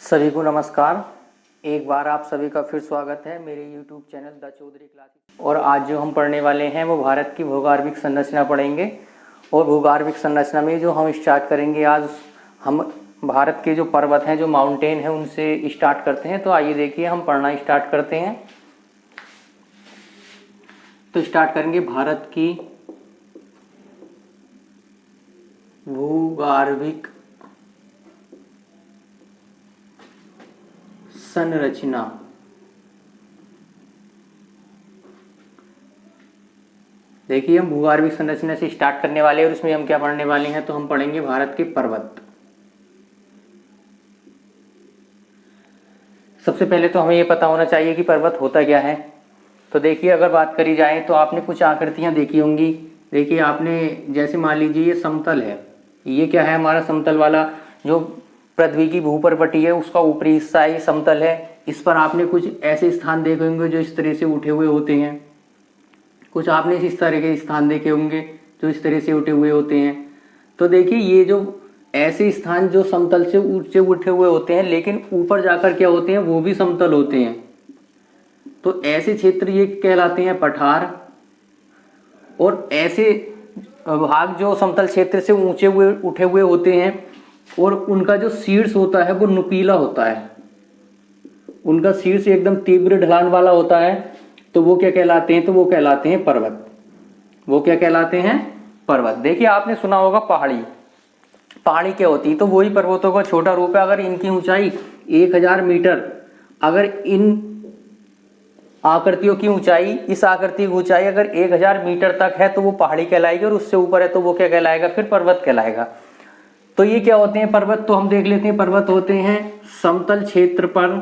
सभी को नमस्कार। एक बार आप सभी का फिर स्वागत है मेरे YouTube channel the Chaudhary classes. और आज जो हम पढ़ने वाले हैं वो भारत की भूगर्भिक संरचना पढ़ेंगे। और भूगर्भिक संरचना में जो हम स्टार्ट करेंगे, आज हम भारत के जो पर्वत हैं, जो माउंटेन हैं, उनसे स्टार्ट करते हैं। तो आइए देखिए, हम पढ़ना स्टार्ट करते हैं। तो स्टार्ट करेंगे भारत की भूगर्भिक संरचना। देखिए, हम भूगर्भिक संरचना से स्टार्ट करने वाले हैं और उसमें हम क्या पढ़ने वाले हैं, तो हम पढ़ेंगे भारत के पर्वत। सबसे पहले तो हमें ये पता होना चाहिए कि पर्वत होता क्या है। तो देखिए, अगर बात करी जाए तो आपने कुछ आकृतियां देखी होंगी। देखिए, आपने जैसे मान लीजिए ये समतल है, ये क्या है, हमारा समतल वाला जो पृथ्वी की भूपर्वटी है उसका ऊपरी हिस्सा ये समतल है। इस पर आपने कुछ ऐसे स्थान देखे होंगे जो इस तरह से उठे हुए होते हैं। कुछ आपने इस तरह के स्थान देखे होंगे जो इस तरह से उठे हुए होते हैं। तो देखिए, ये जो ऐसे स्थान जो समतल से ऊंचे उठे हुए होते हैं, लेकिन ऊपर जाकर क्या होते हैं, वो भी समतल होते हैं। तो ऐसे क्षेत्र ये कहलाते हैं पठार। और ऐसे भाग जो समतल क्षेत्र से ऊंचे हुए उठे हुए होते हैं और उनका जो शीर्ष होता है वो नुकीला होता है, उनका शीर्ष एकदम तीव्र ढलान वाला होता है, तो वो क्या कहलाते हैं, तो वो कहलाते हैं पर्वत। वो क्या कहलाते हैं, पर्वत। देखिए, आपने सुना होगा पहाड़ी। पहाड़ी क्या होती है, तो वही पर्वतों का छोटा रूप है। अगर इनकी ऊंचाई 1000 मीटर, अगर इन आकृतियों की ऊंचाई, इस आकृति की ऊंचाई अगर 1000 मीटर तक है तो वो पहाड़ी कहलाएगी, और उससे ऊपर है तो वो क्या कहलाएगा, फिर पर्वत कहलाएगा। तो ये क्या होते हैं पर्वत, तो हम देख लेते हैं। पर्वत होते हैं समतल क्षेत्र पर,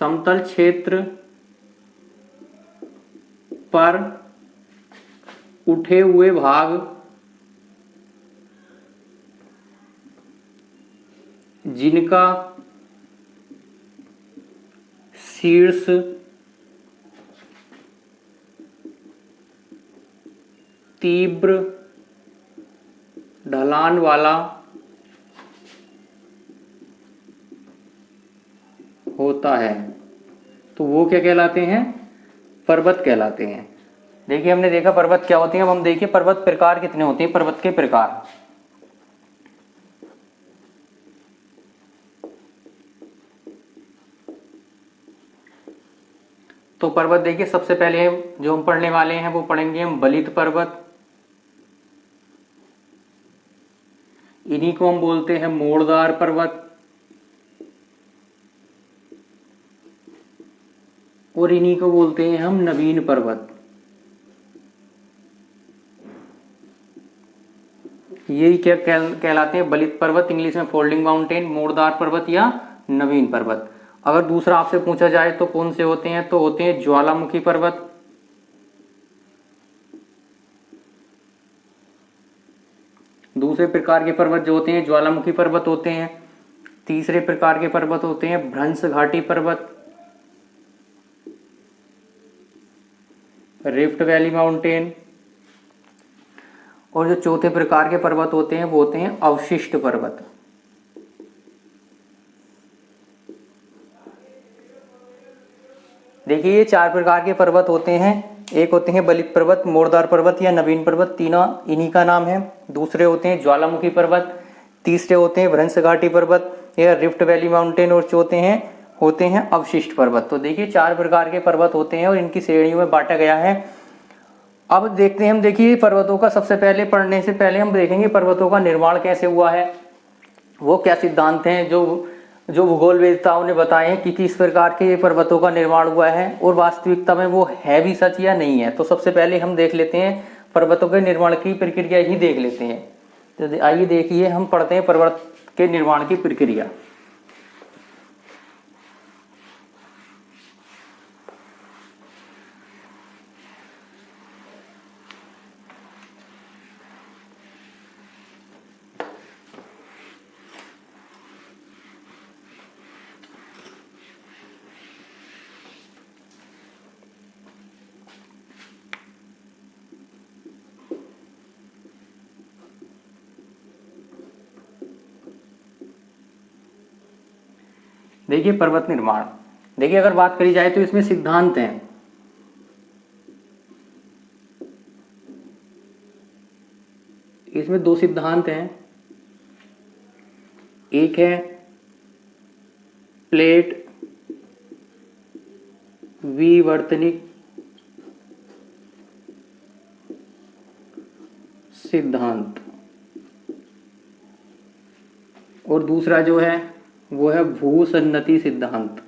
समतल क्षेत्र पर उठे हुए भाग जिनका शीर्ष तीव्र ढलान वाला होता है, तो वो क्या कहलाते हैं, पर्वत कहलाते हैं। देखिए, हमने देखा पर्वत क्या होते हैं। अब हम देखिए पर्वत प्रकार कितने होते हैं, पर्वत के प्रकार। तो पर्वत देखिए, सबसे पहले जो हम पढ़ने वाले हैं वो पढ़ेंगे हम बलित पर्वत। इन्हीं को हम बोलते हैं मोड़दार पर्वत, और इन्हीं को बोलते हैं हम नवीन पर्वत। यही क्या कहलाते हैं, बलित पर्वत, इंग्लिश में फोल्डिंग माउंटेन, मोड़दार पर्वत या नवीन पर्वत। अगर दूसरा आपसे पूछा जाए तो कौन से होते हैं, तो होते हैं ज्वालामुखी पर्वत, दूसरे प्रकार के पर्वत जो होते हैं ज्वालामुखी पर्वत होते हैं। तीसरे प्रकार के पर्वत होते हैं भ्रंश घाटी पर्वत, रिफ्ट वैली माउंटेन। और जो चौथे प्रकार के पर्वत होते हैं वो होते हैं अवशिष्ट पर्वत। देखिए, ये 4 प्रकार के पर्वत होते हैं। एक होते हैं बलित पर्वत, मोड़दार पर्वत या नवीन पर्वत, तीनों इन्हीं का नाम है। दूसरे होते हैं ज्वालामुखी पर्वत, तीसरे होते हैं भ्रंश घाटी पर्वत या रिफ्ट वैली माउंटेन, और चौथे हैं होते हैं अवशिष्ट पर्वत। तो देखिए, 4 प्रकार के पर्वत होते हैं और इनकी श्रेणियों में बांटा गया है। अब देखते हैं हम, देखिए पर्वतों का सबसे पहले पढ़ने से पहले हम देखेंगे पर्वतों का निर्माण कैसे हुआ है, वो क्या सिद्धांत हैं जो जो भूगोल वेदताओं ने बताए हैं कि किस प्रकार के पर्वतों का निर्माण हुआ है, और वास्तविकता में वो है भी सच या नहीं है। तो सबसे पहले हम देख लेते हैं पर्वतों के निर्माण की प्रक्रिया ही देख लेते हैं। तो आइए देखिए, हम पढ़ते हैं पर्वत के निर्माण की प्रक्रिया। देखिए पर्वत निर्माण, देखिए अगर बात करी जाए तो इसमें सिद्धांत हैं। इसमें दो सिद्धांत हैं, एक है प्लेट विवर्तनिक सिद्धांत और दूसरा जो है वो है भूसन्नति सिद्धांत।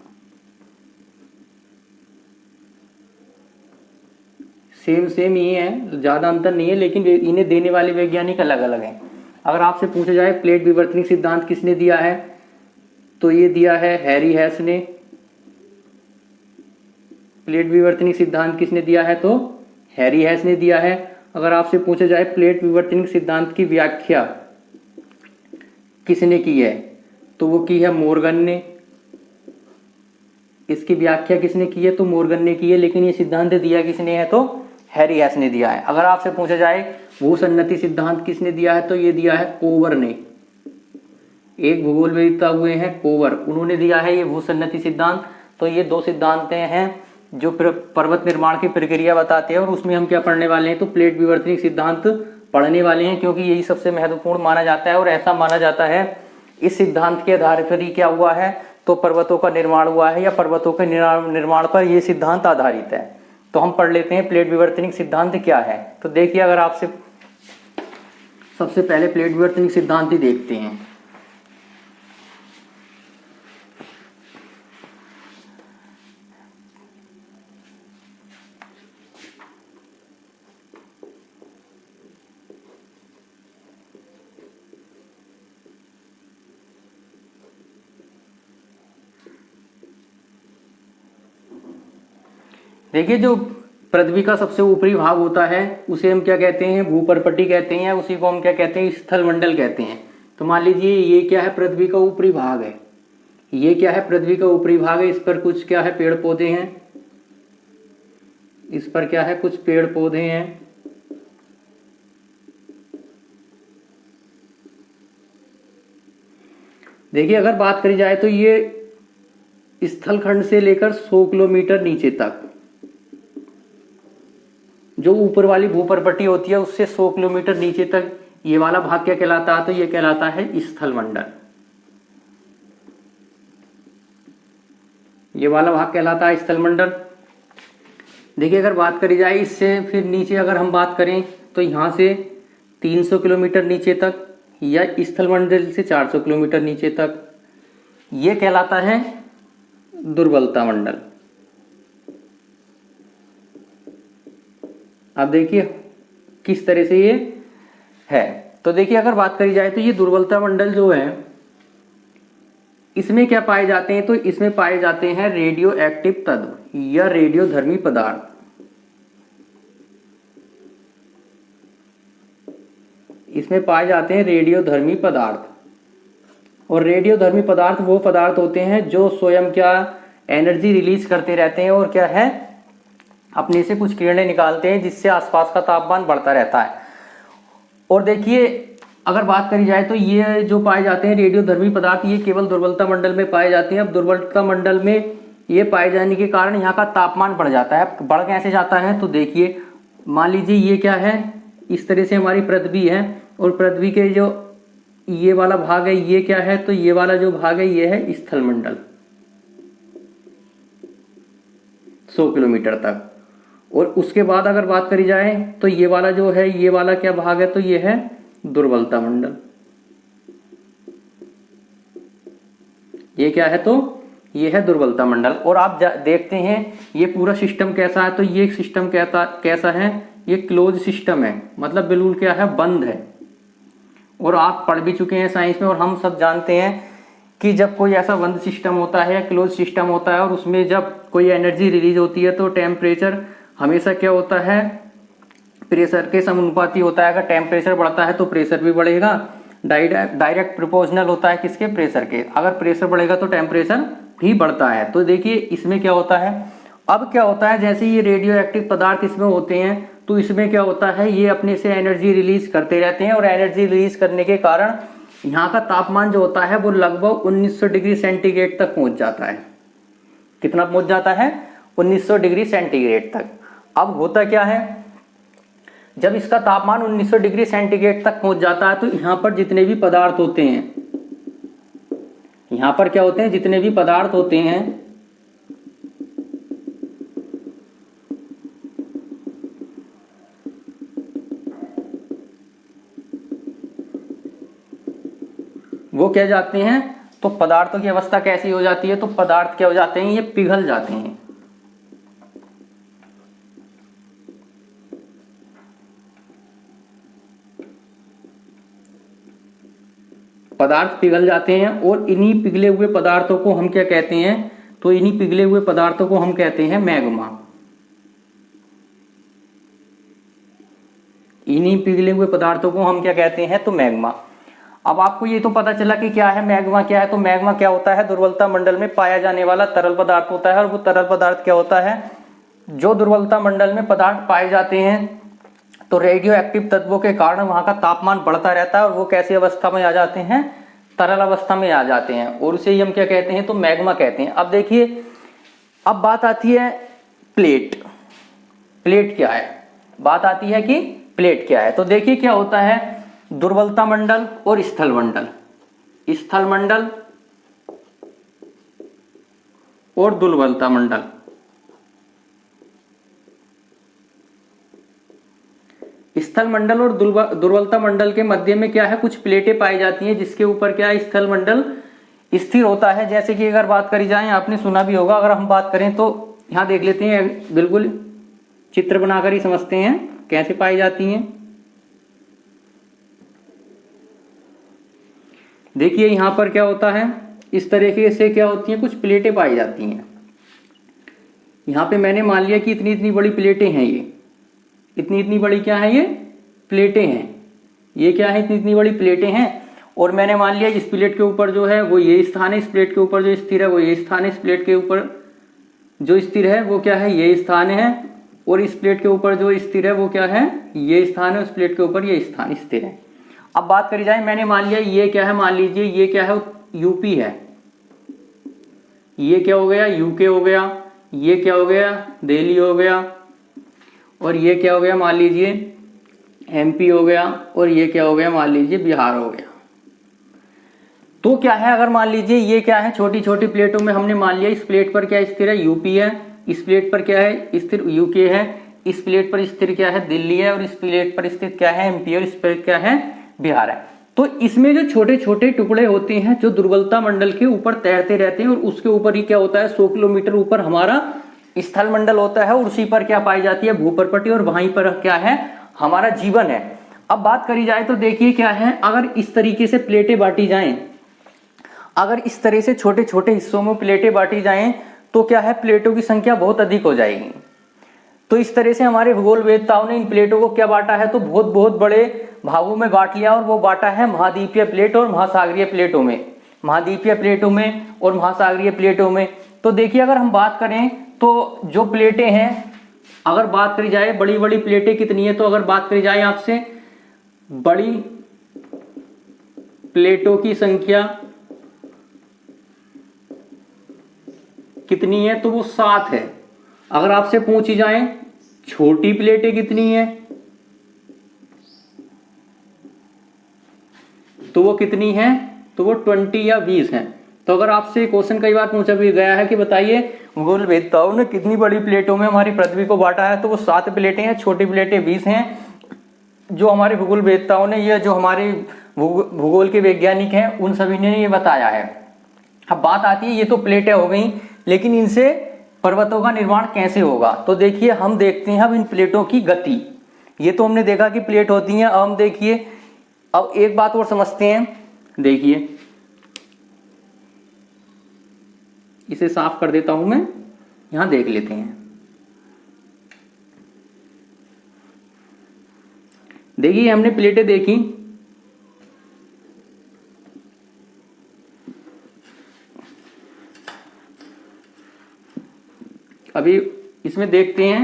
सेम ये है, ज़्यादा अंतर नहीं है, लेकिन इन्हें देने वाले वैज्ञानिक अलग अलग हैं। अगर आपसे पूछा जाए प्लेट विवर्तनिक सिद्धांत किसने दिया है, तो ये दिया है हैरी हेस ने। प्लेट विवर्तनिक सिद्धांत किसने दिया है, तो हैरी हेस ने दिया है। अगर आपसे पूछा जाए प्लेट विवर्तनिक सिद्धांत की व्याख्या किसने की है, तो वो की है मोर्गन ने। इसकी व्याख्या किसने की है, तो मोर्गन ने की है, लेकिन ये सिद्धांत दिया किसने है, तो हैरी हेस ने दिया है। अगर आपसे पूछा जाए भूसन्नति सिद्धांत किसने दिया है, तो ये दिया है कोवर ने। एक भूगोलवेत्ता हुए हैं कोवर, उन्होंने दिया है ये भूसन्नति सिद्धांत। तो ये दो सिद्धांत हैं जो पर्वत निर्माण की प्रक्रिया बताते हैं, और उसमें हम क्या पढ़ने वाले हैं, तो प्लेट विवर्तनिक सिद्धांत पढ़ने वाले हैं, क्योंकि यही सबसे महत्वपूर्ण माना जाता है। और ऐसा माना जाता है इस सिद्धांत के आधार पर ही क्या हुआ है, तो पर्वतों का निर्माण हुआ है, या पर्वतों के निर्माण पर यह सिद्धांत आधारित है। तो हम पढ़ लेते हैं प्लेट विवर्तनिक सिद्धांत क्या है। तो देखिए, अगर आपसे सबसे पहले प्लेट विवर्तनिक सिद्धांत ही देखते हैं। देखिए, जो पृथ्वी का सबसे ऊपरी भाग होता है उसे हम क्या कहते हैं, भूपर्पटी कहते हैं, उसी को हम क्या कहते हैं, स्थल मंडल कहते हैं। तो मान लीजिए ये क्या है, पृथ्वी का ऊपरी भाग है। ये क्या है, पृथ्वी का ऊपरी भाग है। इस पर कुछ क्या है, पेड़ पौधे हैं। इस पर क्या है, कुछ पेड़ पौधे हैं। देखिए, अगर बात करी जाए तो ये स्थल खंड से लेकर 100 किलोमीटर नीचे तक, जो ऊपर वाली भूपर्पटी होती है उससे 100 किलोमीटर नीचे तक ये वाला भाग क्या कहलाता है, तो ये कहलाता है स्थल मंडल। ये वाला भाग कहलाता है स्थल मंडल। देखिए, अगर बात करी जाए इससे फिर नीचे अगर हम बात करें तो यहाँ से 300 किलोमीटर नीचे तक, या स्थल मंडल से 400 किलोमीटर नीचे तक, ये कहलाता है दुर्बलता मंडल। अब देखिए किस तरह से ये है। तो देखिए, अगर बात करी जाए तो ये दुर्बलता मंडल जो है, इसमें क्या पाए जाते हैं, तो इसमें पाए जाते हैं रेडियो एक्टिव तत्व या रेडियोधर्मी पदार्थ। इसमें पाए जाते हैं रेडियोधर्मी पदार्थ। और रेडियोधर्मी पदार्थ वो पदार्थ होते हैं जो स्वयं क्या एनर्जी रिलीज करते रहते हैं, और क्या है, अपने से कुछ किरणें निकालते हैं, जिससे आसपास का तापमान बढ़ता रहता है। और देखिए, अगर बात करी जाए तो ये जो पाए जाते हैं रेडियोधर्मी पदार्थ, ये केवल दुर्बलता मंडल में पाए जाते हैं। अब दुर्बलता मंडल में ये पाए जाने के कारण यहाँ का तापमान बढ़ जाता है। बढ़ कैसे जाता है, तो देखिए, मान लीजिए ये क्या है, इस तरह से हमारी पृथ्वी है, और पृथ्वी के जो ये वाला भाग है, ये क्या है, तो ये वाला जो भाग है ये है स्थल मंडल 100 किलोमीटर तक। और उसके बाद अगर बात करी जाए तो ये वाला जो है, ये वाला क्या भाग है, तो ये है दुर्बलता मंडल। ये क्या है, तो ये है दुर्बलता मंडल। और आप देखते हैं ये पूरा सिस्टम कैसा है, तो ये सिस्टम कैसा है, ये क्लोज सिस्टम है, मतलब बिल्कुल क्या है, बंद है। और आप पढ़ भी चुके हैं साइंस में, और हम सब जानते हैं कि जब कोई ऐसा बंद सिस्टम होता है या क्लोज सिस्टम होता है, और उसमें जब कोई एनर्जी रिलीज होती है, तो टेम्परेचर हमेशा क्या होता है, प्रेशर के समानुपाती होता है। अगर टेम्परेचर बढ़ता है तो प्रेशर भी बढ़ेगा। डायरेक्ट प्रोपोर्शनल होता है किसके, प्रेशर के। अगर प्रेशर बढ़ेगा तो टेम्परेचर भी बढ़ता है। तो देखिए, इसमें क्या होता है, अब क्या होता है, जैसे ये रेडियो एक्टिव पदार्थ इसमें होते हैं, तो इसमें क्या होता है, ये अपने से एनर्जी रिलीज करते रहते हैं, और एनर्जी रिलीज करने के कारण यहाँ का तापमान जो होता है वो लगभग 1900 डिग्री सेंटीग्रेड तक पहुँच जाता है। कितना पहुँच जाता है? 1900 डिग्री सेंटीग्रेड तक। अब होता क्या है, जब इसका तापमान 1900 डिग्री सेंटीग्रेड तक पहुँच जाता है तो यहाँ पर जितने भी पदार्थ होते हैं, यहाँ पर क्या होते हैं, जितने भी पदार्थ होते हैं वो क्या जाते हैं, तो पदार्थों की अवस्था कैसी हो जाती है, तो पदार्थ क्या हो जाते हैं, ये पिघल जाते हैं। पदार्थ पिघल जाते हैं और इन्हीं पिघले हुए पदार्थों को हम क्या कहते हैं, तो इन्हीं पिघले हुए पदार्थों को हम कहते हैं मैग्मा। इन्हीं पिघले हुए पदार्थों को हम क्या कहते हैं, तो मैग्मा। अब आपको ये तो पता चला कि क्या है मैग्मा, क्या है, तो मैग्मा क्या होता है, दुर्बलता मंडल में पाया जाने वाला तरल पदार्थ होता है। और वो तरल पदार्थ क्या होता है, जो दुर्बलता मंडल में पदार्थ पाए जाते हैं तो रेडियो एक्टिव तत्वों के कारण वहां का तापमान बढ़ता रहता है और वो कैसी अवस्था में आ जाते हैं, तरल अवस्था में आ जाते हैं, और उसे ही हम क्या कहते हैं, तो मैग्मा कहते हैं। अब देखिए, अब बात आती है प्लेट। प्लेट क्या है, बात आती है कि प्लेट क्या है। तो देखिए क्या होता है, दुर्बलता मंडल और स्थल मंडल, स्थल मंडल और दुर्बलता मंडल। स्थल मंडल और दुर्बलता मंडल के मध्य में क्या है, कुछ प्लेटें पाई जाती हैं जिसके ऊपर क्या है, स्थल मंडल स्थिर होता है। जैसे कि अगर बात करी जाए, आपने सुना भी होगा, अगर हम बात करें तो यहां देख लेते हैं, बिल्कुल चित्र बनाकर ही समझते हैं कैसे पाई जाती हैं। देखिए यहां पर क्या होता है, इस तरीके से क्या होती हैं, कुछ प्लेटें पाई जाती हैं। यहां पे मैंने मान लिया कि इतनी इतनी बड़ी प्लेटें हैं, ये इतनी इतनी बड़ी क्या है, ये प्लेटें हैं। ये क्या है, इतनी इतनी बड़ी प्लेटें हैं। और मैंने मान लिया इस प्लेट के ऊपर जो है वो ये स्थान है, इस प्लेट के ऊपर जो स्थिर है वो ये स्थान है, इस प्लेट के ऊपर जो स्थिर है वो क्या है, ये स्थान है, और इस प्लेट के ऊपर जो स्थिर है वो क्या है, ये स्थान है, उस प्लेट के ऊपर ये स्थान स्थिर है। अब बात करी जाए, मैंने मान लिया ये क्या है, मान लीजिए ये क्या है, यूपी है, ये क्या हो गया, यूके हो गया, ये क्या हो गया, दिल्ली हो गया, और ये क्या हो गया, मान लीजिए एमपी हो गया, और ये क्या हो गया, मान लीजिए बिहार हो गया। तो क्या है, अगर मान लीजिए ये क्या है, छोटी छोटी प्लेटों में हमने मान लिया इस प्लेट पर क्या स्थिर है, यूपी है, इस प्लेट पर क्या है स्थिर, यूके है, इस प्लेट पर स्थिर क्या है, दिल्ली है, और इस प्लेट पर स्थित क्या है, एमपी, और इस पर क्या है, बिहार है। तो इसमें जो छोटे छोटे टुकड़े होते हैं जो दुर्बलता मंडल के ऊपर तैरते रहते हैं, और उसके ऊपर ही क्या होता है, 100 किलोमीटर ऊपर हमारा स्थल मंडल होता है, और उसी पर क्या पाई जाती है, भूपर्पटी, और वहीं पर क्या है, हमारा जीवन है। अब बात करी जाए तो देखिए क्या है, अगर इस तरीके से प्लेटें बांटी जाएं, अगर इस तरह से छोटे छोटे हिस्सों में प्लेटें बांटी जाएं तो क्या है, प्लेटों की संख्या बहुत अधिक हो जाएगी। तो इस तरह से हमारे भूगोलवेत्ताओं ने इन प्लेटों को क्या बांटा है, तो बहुत बहुत बड़े भागों में बांट लिया, और वो बांटा है महाद्वीपीय प्लेट और महासागरीय प्लेटों में, महाद्वीपीय प्लेटों में और महासागरीय प्लेटों में। तो देखिए अगर हम बात करें तो जो प्लेटें हैं, अगर बात करी जाए बड़ी बड़ी प्लेटें कितनी है, तो अगर बात करी जाए आपसे बड़ी प्लेटों की संख्या कितनी है, तो वो 7 है। अगर आपसे पूछी जाए छोटी प्लेटें कितनी है, तो वो कितनी है, तो वो 20 या 20 है। तो अगर आपसे क्वेश्चन कई बार पूछा भी गया है कि बताइए भूगोलवेत्ताओं ने कितनी बड़ी प्लेटों में हमारी पृथ्वी को बांटा है, तो वो 7 प्लेटें हैं, छोटी प्लेटें 20 हैं। जो हमारे भूगोलवेत्ताओं ने, ये जो हमारे भूगोल के वैज्ञानिक हैं, उन सभी ने ये बताया है। अब बात आती है, ये तो प्लेटें हो गई, लेकिन इनसे पर्वतों का निर्माण कैसे होगा। तो देखिए हम देखते हैं अब इन प्लेटों की गति। ये तो हमने देखा कि प्लेट होती हैं। अब हम देखिए, अब एक बात और समझते हैं। देखिए इसे साफ कर देता हूं मैं, यहां देख लेते हैं। देखिए हमने प्लेटें देखी, अभी इसमें देखते हैं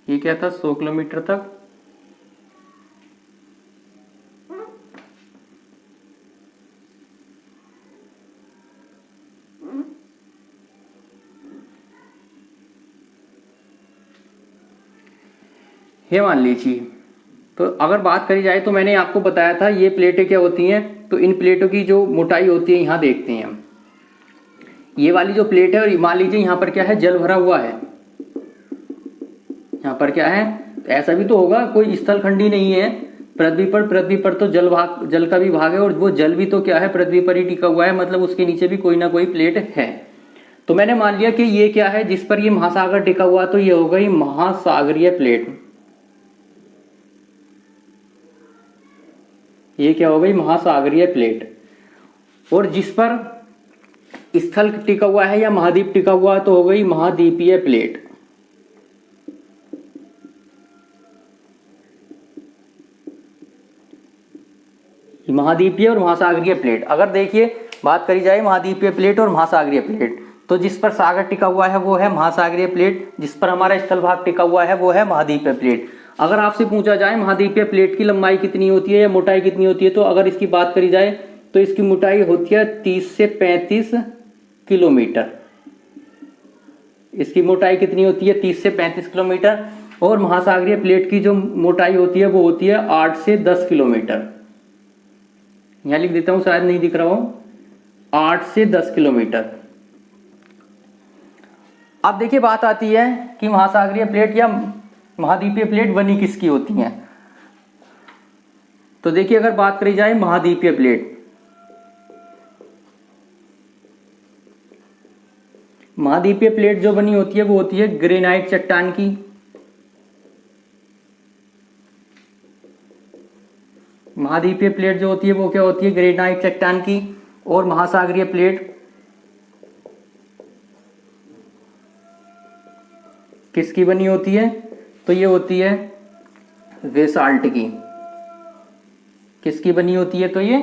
ये क्या था, 100 किलोमीटर तक, ये मान लीजिए। तो अगर बात करी जाए तो मैंने आपको बताया था ये प्लेटें क्या होती हैं, तो इन प्लेटों की जो मोटाई होती है यहाँ देखते हैं हम। ये वाली जो प्लेट है और मान लीजिए यहाँ पर क्या है, जल भरा हुआ है। यहाँ पर क्या है, ऐसा भी तो होगा कोई स्थलखंडी नहीं है पृथ्वी पर तो जल का भी भाग है, और वो जल भी तो क्या है, पृथ्वी पर ही टिका हुआ है, मतलब उसके नीचे भी कोई ना कोई प्लेट है। तो मैंने मान लिया कि ये क्या है, जिस पर ये महासागर टिका हुआ, तो ये हो गई महासागरीय प्लेट। ये क्या हो गई, महासागरीय प्लेट। और जिस पर स्थल टिका हुआ है या महाद्वीप टिका हुआ है तो हो गई महाद्वीपीय प्लेट। महाद्वीपीय और महासागरीय प्लेट। अगर देखिए बात करी जाए महाद्वीपीय प्लेट और महासागरीय प्लेट, तो जिस पर सागर टिका हुआ है वो है महासागरीय प्लेट, जिस पर हमारा स्थल भाग टिका हुआ है वो है महाद्वीपीय प्लेट। अगर आपसे पूछा जाए महाद्वीपीय प्लेट की लंबाई कितनी होती है या मोटाई कितनी होती है, तो अगर इसकी बात करी जाए तो इसकी मोटाई होती है 30 से 35 किलोमीटर। इसकी मोटाई कितनी होती है, 30 से 35 किलोमीटर। और महासागरीय प्लेट की जो मोटाई होती है वो होती है 8 से 10 किलोमीटर। यहां लिख देता हूं, शायद नहीं दिख रहा हो, 8 से 10 किलोमीटर। अब देखिए बात आती है कि महासागरीय प्लेट या महाद्वीपीय प्लेट बनी किसकी होती हैं। तो देखिए अगर बात करी जाए महाद्वीपीय प्लेट, महाद्वीपीय प्लेट जो बनी होती है वो होती है ग्रेनाइट चट्टान की। महाद्वीपीय प्लेट जो होती है वो क्या होती है, ग्रेनाइट चट्टान की। और महासागरीय प्लेट किसकी बनी होती है, तो ये होती है बेसाल्ट की। किसकी बनी होती है, तो ये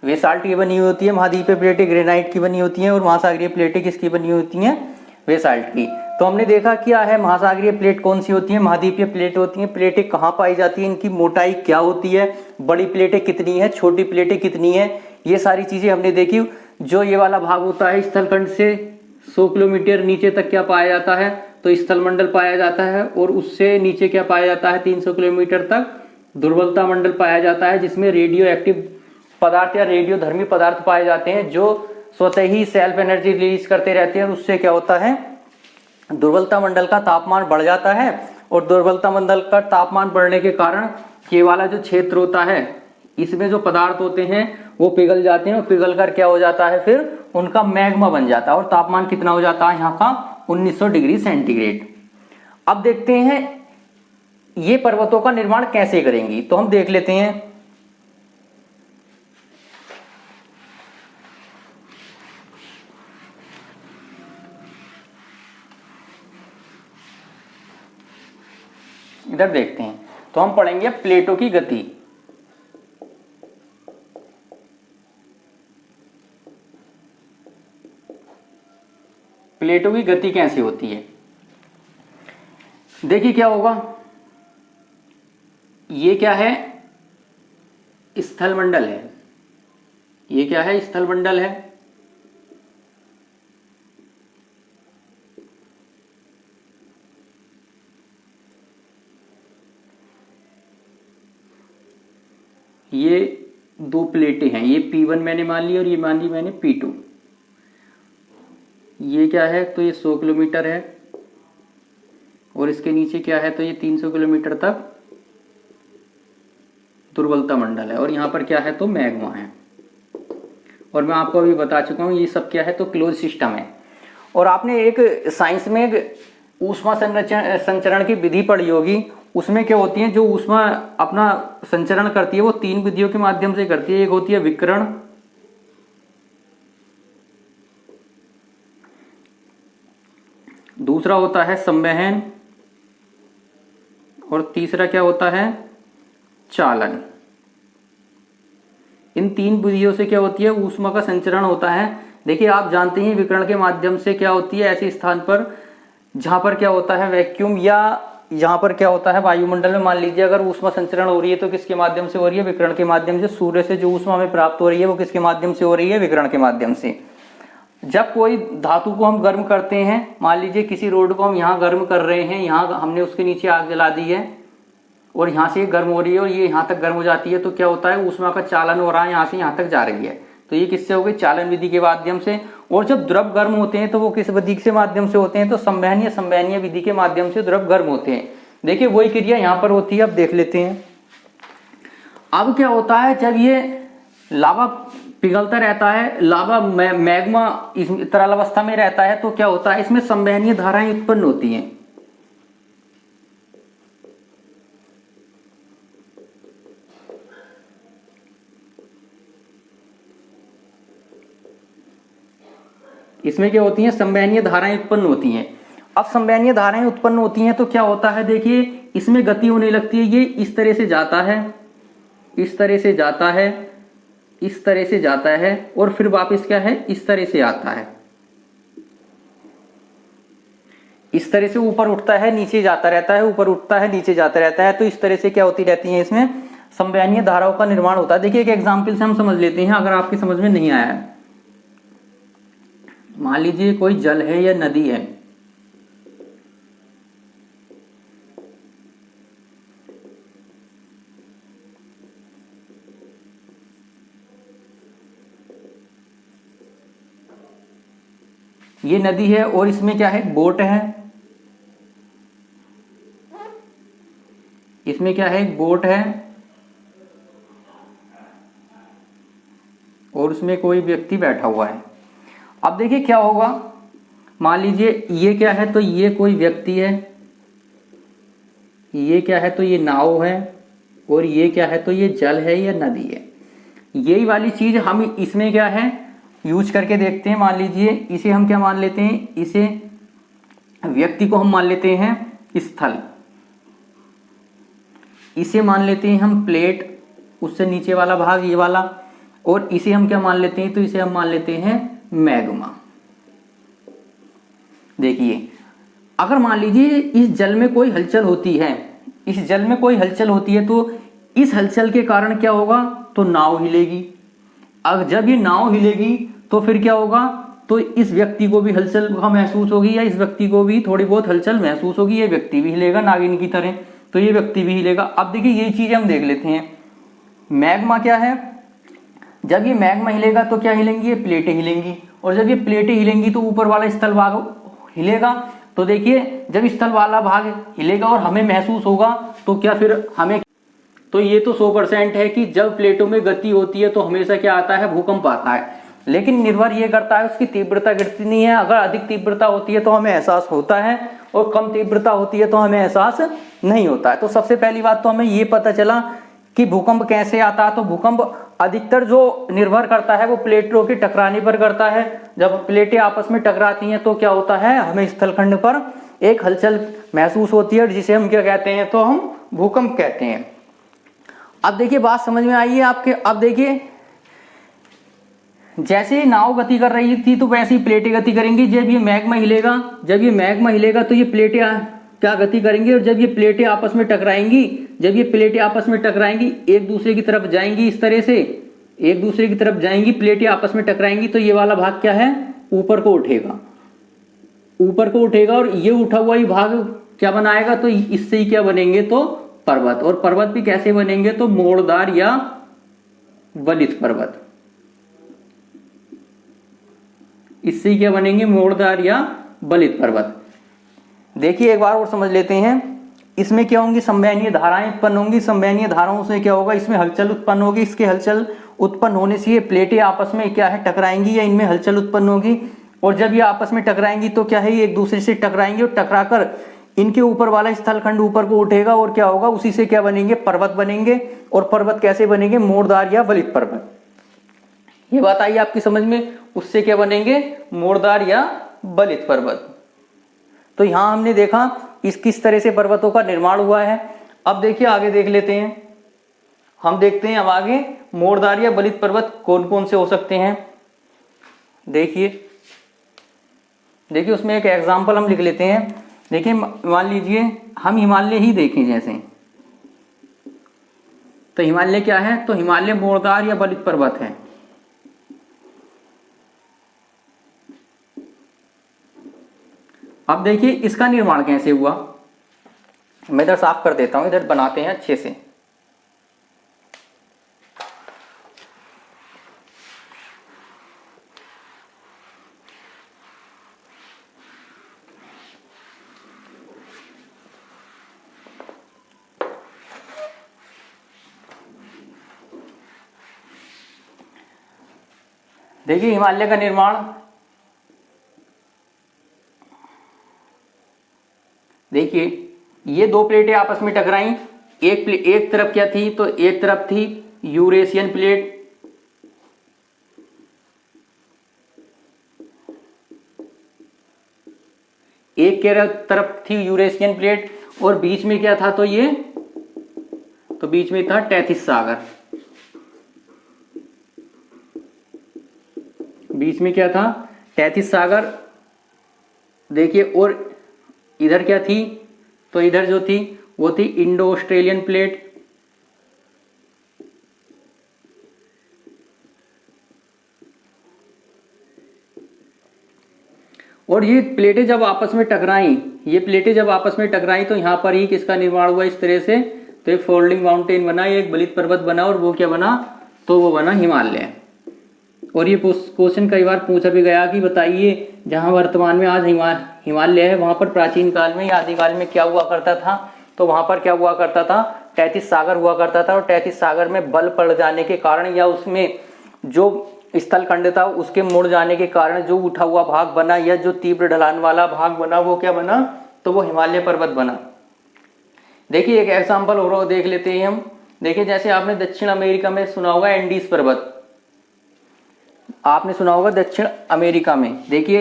बेसाल्ट की बनी होती है। महाद्वीपीय प्लेटें ग्रेनाइट की बनी होती हैं और महासागरीय प्लेटें किसकी बनी होती हैं, बेसाल्ट की। तो हमने देखा क्या है, महासागरीय प्लेट कौन सी होती है, महाद्वीपीय प्लेट होती हैं। प्लेटें कहाँ पाई जाती हैं, इनकी मोटाई क्या होती है, बड़ी प्लेटें कितनी है, छोटी प्लेटें कितनी है, ये सारी चीजें हमने देखी। जो ये वाला भाग होता है स्थलखंड से 100 किलोमीटर नीचे तक क्या पाया जाता है, तो स्थलमंडल पाया जाता है। और उससे नीचे क्या पाया जाता है, 300 किलोमीटर तक दुर्बलता मंडल पाया जाता है, जिसमें रेडियो एक्टिव पदार्थ या रेडियो धर्मी पदार्थ पाए जाते हैं, जो स्वतः ही सेल्फ एनर्जी रिलीज करते रहते हैं। और उससे क्या होता है, दुर्बलता मंडल का तापमान बढ़ जाता है। और दुर्बलता मंडल का तापमान बढ़ने के कारण ये वाला जो क्षेत्र होता है, इसमें जो पदार्थ होते हैं वो पिघल जाते हैं, और पिघल कर क्या हो जाता है, फिर उनका मैग्मा बन जाता है। और तापमान कितना हो जाता है यहाँ का, 1900 डिग्री सेंटीग्रेड। अब देखते हैं ये पर्वतों का निर्माण कैसे करेंगी, तो हम देख लेते हैं। इधर देखते हैं, तो हम पढ़ेंगे प्लेटों की गति। प्लेटों की गति कैसे होती है, देखिए क्या होगा। ये क्या है, स्थलमंडल है। ये क्या है, स्थलमंडल है। ये दो प्लेटें हैं, ये P1 मैंने मान ली और ये मान ली मैंने P2। ये क्या है, तो ये 100 किलोमीटर है। और इसके नीचे क्या है, तो ये 300 किलोमीटर तक दुर्बलता मंडल है। और यहाँ पर क्या है, तो मैग्मा है। और मैं आपको अभी बता चुका हूँ ये सब क्या है, तो क्लोज सिस्टम है। और आपने एक साइंस में एक ऊष्मा संचरण की विधि पढ़ी होगी, उसमें क्या होती है, जो ऊष्मा अपना संचरण करती है वो 3 विधियों के माध्यम से करती है। एक होती है विकिरण, दूसरा होता है संवहन, और तीसरा क्या होता है, चालन। इन 3 विधियों से क्या होती है, ऊष्मा का संचरण होता है। देखिए आप जानते हैं विकिरण के माध्यम से क्या होती है, ऐसे स्थान पर जहां पर क्या होता है वैक्यूम, या यहाँ पर क्या होता है वायुमंडल में, मान लीजिए अगर ऊष्मा संचरण हो रही है तो किसके माध्यम से हो रही है, विकिरण के माध्यम से। सूर्य से जो ऊष्मा हमें प्राप्त हो रही है वो किसके माध्यम से हो रही है, विकिरण के माध्यम से। जब कोई धातु को हम गर्म करते हैं, मान लीजिए किसी रोड को हम यहाँ गर्म कर रहे हैं, यहाँ हमने उसके नीचे आग जला दी है, और यहाँ से ये गर्म हो रही है और ये यहाँ तक गर्म हो जाती है, तो क्या होता है, ऊष्मा का चालन हो रहा है, यहाँ से यहाँ तक जा रही है। तो ये किससे हो गई, चालन विधि के माध्यम से। और जब द्रव गर्म होते हैं तो वो किस विधि के माध्यम से होते हैं, तो संवहनीय विधि के माध्यम से द्रव गर्म होते हैं। देखिए वही क्रिया यहाँ पर होती है। अब देख लेते हैं। अब क्या होता है, जब ये लावा पिघलता रहता है, लावा मैग्मा इस तरल अवस्था में रहता है, तो क्या होता है, इसमें संवहनीय धाराएं उत्पन्न होती हैं। इसमें क्या होती हैं, संवहनीय धाराएं उत्पन्न होती हैं। अब संवहनीय धाराएं उत्पन्न होती हैं तो क्या होता है, देखिए इसमें गति होने लगती है। ये इस तरह से जाता है, इस तरह से जाता है, इस तरह से जाता है, और फिर वापस क्या है, इस तरह से आता है, इस तरह से ऊपर उठता है, नीचे जाता रहता है, ऊपर उठता है, नीचे जाता रहता है। तो इस तरह से क्या होती रहती है, इसमें संवहनीय धाराओं का निर्माण होता है। देखिए एक एग्जाम्पल से हम समझ लेते हैं, अगर आपकी समझ में नहीं आया है। मान लीजिए कोई जल है या नदी है, ये नदी है और इसमें क्या है, बोट है, इसमें क्या है, एक बोट है, और उसमें कोई व्यक्ति बैठा हुआ है। अब देखिए क्या होगा, मान लीजिए ये क्या है, तो ये कोई व्यक्ति है, ये क्या है, तो ये नाव है, और ये क्या है, तो ये जल है या नदी है। यही वाली चीज हम इसमें क्या है, यूज करके देखते हैं। मान लीजिए इसे हम क्या मान लेते हैं, इसे व्यक्ति को हम मान लेते हैं स्थल, इसे मान लेते हैं हम प्लेट, उससे नीचे वाला भाग ये वाला, और इसे हम क्या मान लेते हैं, तो इसे हम मान लेते हैं मैग्मा। देखिए अगर मान लीजिए इस जल में कोई हलचल होती है, इस जल में कोई हलचल होती है, तो इस हलचल के कारण क्या होगा, तो नाव हिलेगी। अब जब ये नाव हिलेगी तो फिर क्या होगा, तो इस व्यक्ति को भी हलचल का महसूस होगी, या इस व्यक्ति को भी थोड़ी बहुत हलचल महसूस होगी, ये व्यक्ति भी हिलेगा नागिन की तरह, तो ये व्यक्ति भी हिलेगा। अब देखिए ये चीजें हम देख लेते हैं। मैग्मा क्या है, जब ये मैग्मा हिलेगा तो क्या हिलेंगी, ये प्लेटें हिलेंगी, और जब ये प्लेटें हिलेंगी तो ऊपर वाला स्थल भाग हिलेगा। तो देखिए जब स्थल वाला भाग हिलेगा और हमें महसूस होगा, तो क्या फिर हमें, तो ये तो 100% है कि जब प्लेटों में गति होती है तो हमेशा क्या आता है, भूकंप आता है। लेकिन निर्भर ये करता है उसकी तीव्रता कितनी है। अगर अधिक तीव्रता होती है तो हमें एहसास होता है, और कम तीव्रता होती है तो हमें एहसास नहीं होता है। तो सबसे पहली बात तो हमें ये पता चला कि भूकंप कैसे आता है। तो भूकंप अधिकतर जो निर्भर करता है वो प्लेटों के टकराने पर करता है। जब प्लेटें आपस में टकराती हैं तो क्या होता है, हमें स्थलखंड पर एक हलचल महसूस होती है, जिसे हम क्या कहते हैं, तो हम भूकंप कहते हैं। अब देखिए बात समझ में आई है आपके। अब देखिए जैसे नाव गति कर रही थी तो वैसे ही प्लेटें गति करेंगी। जब ये मैग्मा हिलेगा, जब ये मैग्मा हिलेगा तो ये प्लेटें क्या गति करेंगी, और जब ये प्लेटें आपस में टकराएंगी, जब ये प्लेटें आपस में टकराएंगी, एक दूसरे की तरफ जाएंगी, इस तरह से एक दूसरे की तरफ जाएंगी, प्लेटें आपस में टकराएंगी, तो ये वाला भाग क्या है, ऊपर को उठेगा, ऊपर को उठेगा, और ये उठा हुआ ही भाग क्या बनाएगा, तो इससे ही क्या बनेंगे, तो पर्वत। और पर्वत भी कैसे बनेंगे, तो मोड़दार या वलित पर्वत। इससे क्या बनेंगे, मोड़दार या बलित पर्वत। देखिए एक बार और समझ लेते हैं। इसमें क्या होंगी, संवहनीय धाराएं उत्पन्न होंगी। संवहनीय धाराओं से क्या होगा, इसमें हलचल उत्पन्न होगी। इसके हलचल उत्पन्न होने से ये प्लेटें आपस में क्या है, टकराएंगी, या इनमें हलचल उत्पन्न होगी। और जब ये आपस में टकराएंगी तो क्या है, ये एक दूसरे से टकराएंगे, और टकराकर इनके ऊपर वाला स्थलखंड ऊपर को उठेगा, और क्या होगा, उसी से क्या बनेंगे, पर्वत बनेंगे। और पर्वत कैसे बनेंगे, मोड़दार या बलित पर्वत। ये बात आई आपकी समझ में। उससे क्या बनेंगे, मोड़दार या बलित पर्वत। तो यहां हमने देखा इस किस तरह से पर्वतों का निर्माण हुआ है। अब देखिए आगे देख लेते हैं। हम देखते हैं अब आगे मोड़दार या बलित पर्वत कौन कौन से हो सकते हैं। देखिए उसमें एक एग्जाम्पल हम लिख लेते हैं। देखिए मान लीजिए हम हिमालय ही देखें जैसे, तो हिमालय क्या है, तो हिमालय मोड़दार या बलित पर्वत है। अब देखिए इसका निर्माण कैसे हुआ। मैं इधर साफ कर देता हूँ, इधर बनाते हैं अच्छे से। देखिए हिमालय का निर्माण, देखिए ये दो प्लेटें आपस में टकराई, एक तरफ क्या थी, तो एक तरफ थी यूरेशियन प्लेट, एक के तरफ थी यूरेशियन प्लेट, और बीच में क्या था, तो बीच में था टैथिस सागर। बीच में क्या था, टैथिस सागर। देखिए और इधर क्या थी, तो इधर जो थी वो थी इंडो ऑस्ट्रेलियन प्लेट। और ये प्लेटें जब आपस में टकराई, तो यहां पर ही किसका निर्माण हुआ इस तरह से, तो एक फोल्डिंग माउंटेन बना, एक बलित पर्वत बना, और वो क्या बना, तो वो बना हिमालय। और ये क्वेश्चन कई बार पूछा भी गया कि बताइए जहां वर्तमान में आज हिमालय है, वहां पर प्राचीन काल में या आदिकाल में क्या हुआ करता था, तो वहां पर क्या हुआ करता था, टैथिस सागर हुआ करता था। और टैथिस सागर में बल पड़ जाने के कारण, या उसमें जो स्थल खंड था उसके मुड़ जाने के कारण जो उठा हुआ भाग बना, या जो तीव्र ढलान वाला भाग बना, वो क्या बना, तो वो हिमालय पर्वत बना। देखिए एक एग्जाम्पल और देख लेते हैं हम। देखिए जैसे आपने दक्षिण अमेरिका में सुना होगा एंडीज पर्वत, आपने सुना होगा दक्षिण अमेरिका में, देखिए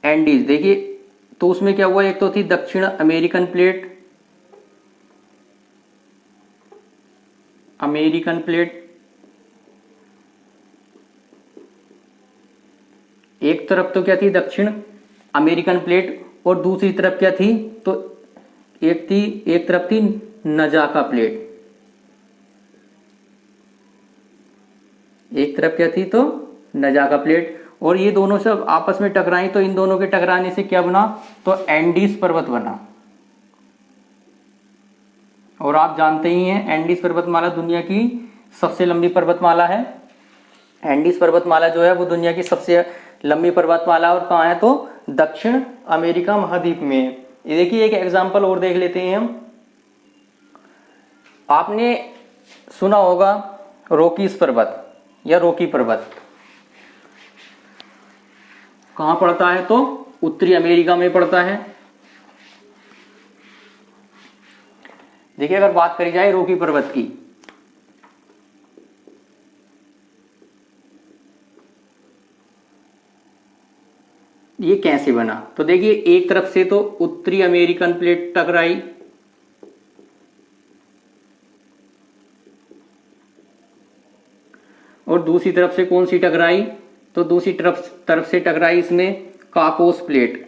एंडीज, देखिए तो उसमें क्या हुआ, एक तो थी दक्षिण अमेरिकन प्लेट, एक तरफ तो क्या थी दक्षिण अमेरिकन प्लेट, और दूसरी तरफ क्या थी, तो एक तरफ थी नजाका प्लेट। एक तरफ क्या थी, तो नजाका प्लेट। और ये दोनों सब आपस में टकराई, तो इन दोनों के टकराने से क्या बना, तो एंडीज पर्वत बना। और आप जानते ही हैं एंडीज पर्वतमाला दुनिया की सबसे लंबी पर्वतमाला है। एंडीज पर्वतमाला जो है वो दुनिया की सबसे लंबी पर्वतमाला, और कहाँ है, तो दक्षिण अमेरिका महाद्वीप में है। ये देखिए एक एग्जांपल और देख लेते हैं हम। आपने सुना होगा रॉकीज पर्वत या रॉकी पर्वत, कहाँ पड़ता है, तो उत्तरी अमेरिका में पड़ता है। देखिए अगर बात करी जाए रॉकी पर्वत की, ये कैसे बना, तो देखिए एक तरफ से तो उत्तरी अमेरिकन प्लेट टकराई, और दूसरी तरफ से कौन सी टकराई, तो दूसरी तरफ से टकराई इसमें काकोस प्लेट।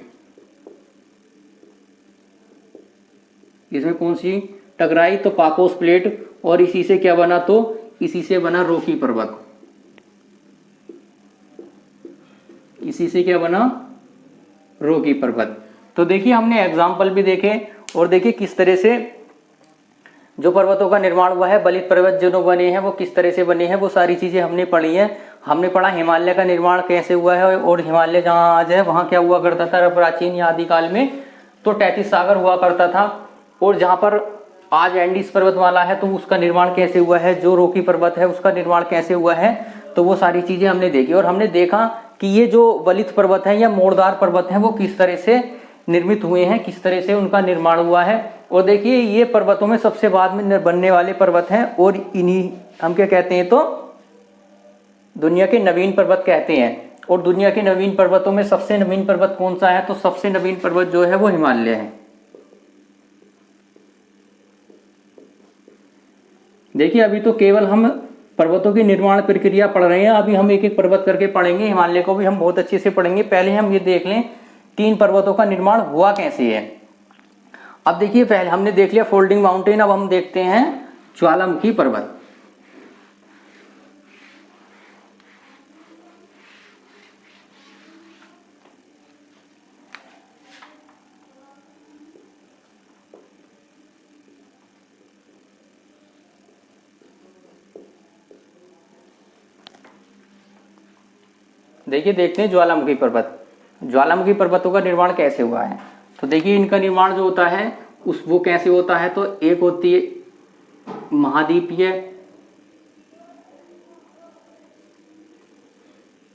इसमें कौन सी टकराई, तो काकोस प्लेट, और इसी से क्या बना, तो इसी से बना रॉकी पर्वत। इसी से क्या बना, रॉकी पर्वत। तो देखिए हमने एग्जाम्पल भी देखे, और देखिए किस तरह से जो पर्वतों का निर्माण हुआ है, बलित पर्वत जो बने हैं वो किस तरह से बने हैं, वो सारी चीजें हमने पढ़ी हैं। हमने पढ़ा हिमालय का निर्माण कैसे हुआ है, और हिमालय जहाँ आज है वहाँ क्या हुआ करता था प्राचीन या आदिकाल में, तो टैथिस सागर हुआ करता था। और जहाँ पर आज एंडीज पर्वतमाला है तो उसका निर्माण कैसे हुआ है, जो रॉकी पर्वत है उसका निर्माण कैसे हुआ है, तो वो सारी चीजें हमने देखी। और हमने देखा कि ये जो बलित पर्वत है या मोड़दार पर्वत है वो किस तरह से निर्मित हुए हैं, किस तरह से उनका निर्माण हुआ है। और देखिए ये पर्वतों में सबसे बाद में बनने वाले पर्वत हैं, और इन्हीं हम क्या कहते हैं, तो दुनिया के नवीन पर्वत कहते हैं। और दुनिया के नवीन पर्वतों में सबसे नवीन पर्वत कौन सा है, तो सबसे नवीन पर्वत जो है वो हिमालय है। देखिए अभी तो केवल हम पर्वतों की निर्माण प्रक्रिया पढ़ रहे हैं, अभी हम एक एक पर्वत करके पढ़ेंगे, हिमालय को भी हम बहुत अच्छे से पढ़ेंगे। पहले हम ये देख लें 3 पर्वतों का निर्माण हुआ कैसे है। अब देखिए पहले हमने देख लिया फोल्डिंग माउंटेन, अब हम देखते हैं ज्वालामुखी पर्वत। देखिए देखते हैं ज्वालामुखी पर्वत। ज्वालामुखी पर्वतों का निर्माण कैसे हुआ है। तो देखिए इनका निर्माण जो होता है वो कैसे होता है। तो एक होती है महाद्वीपीय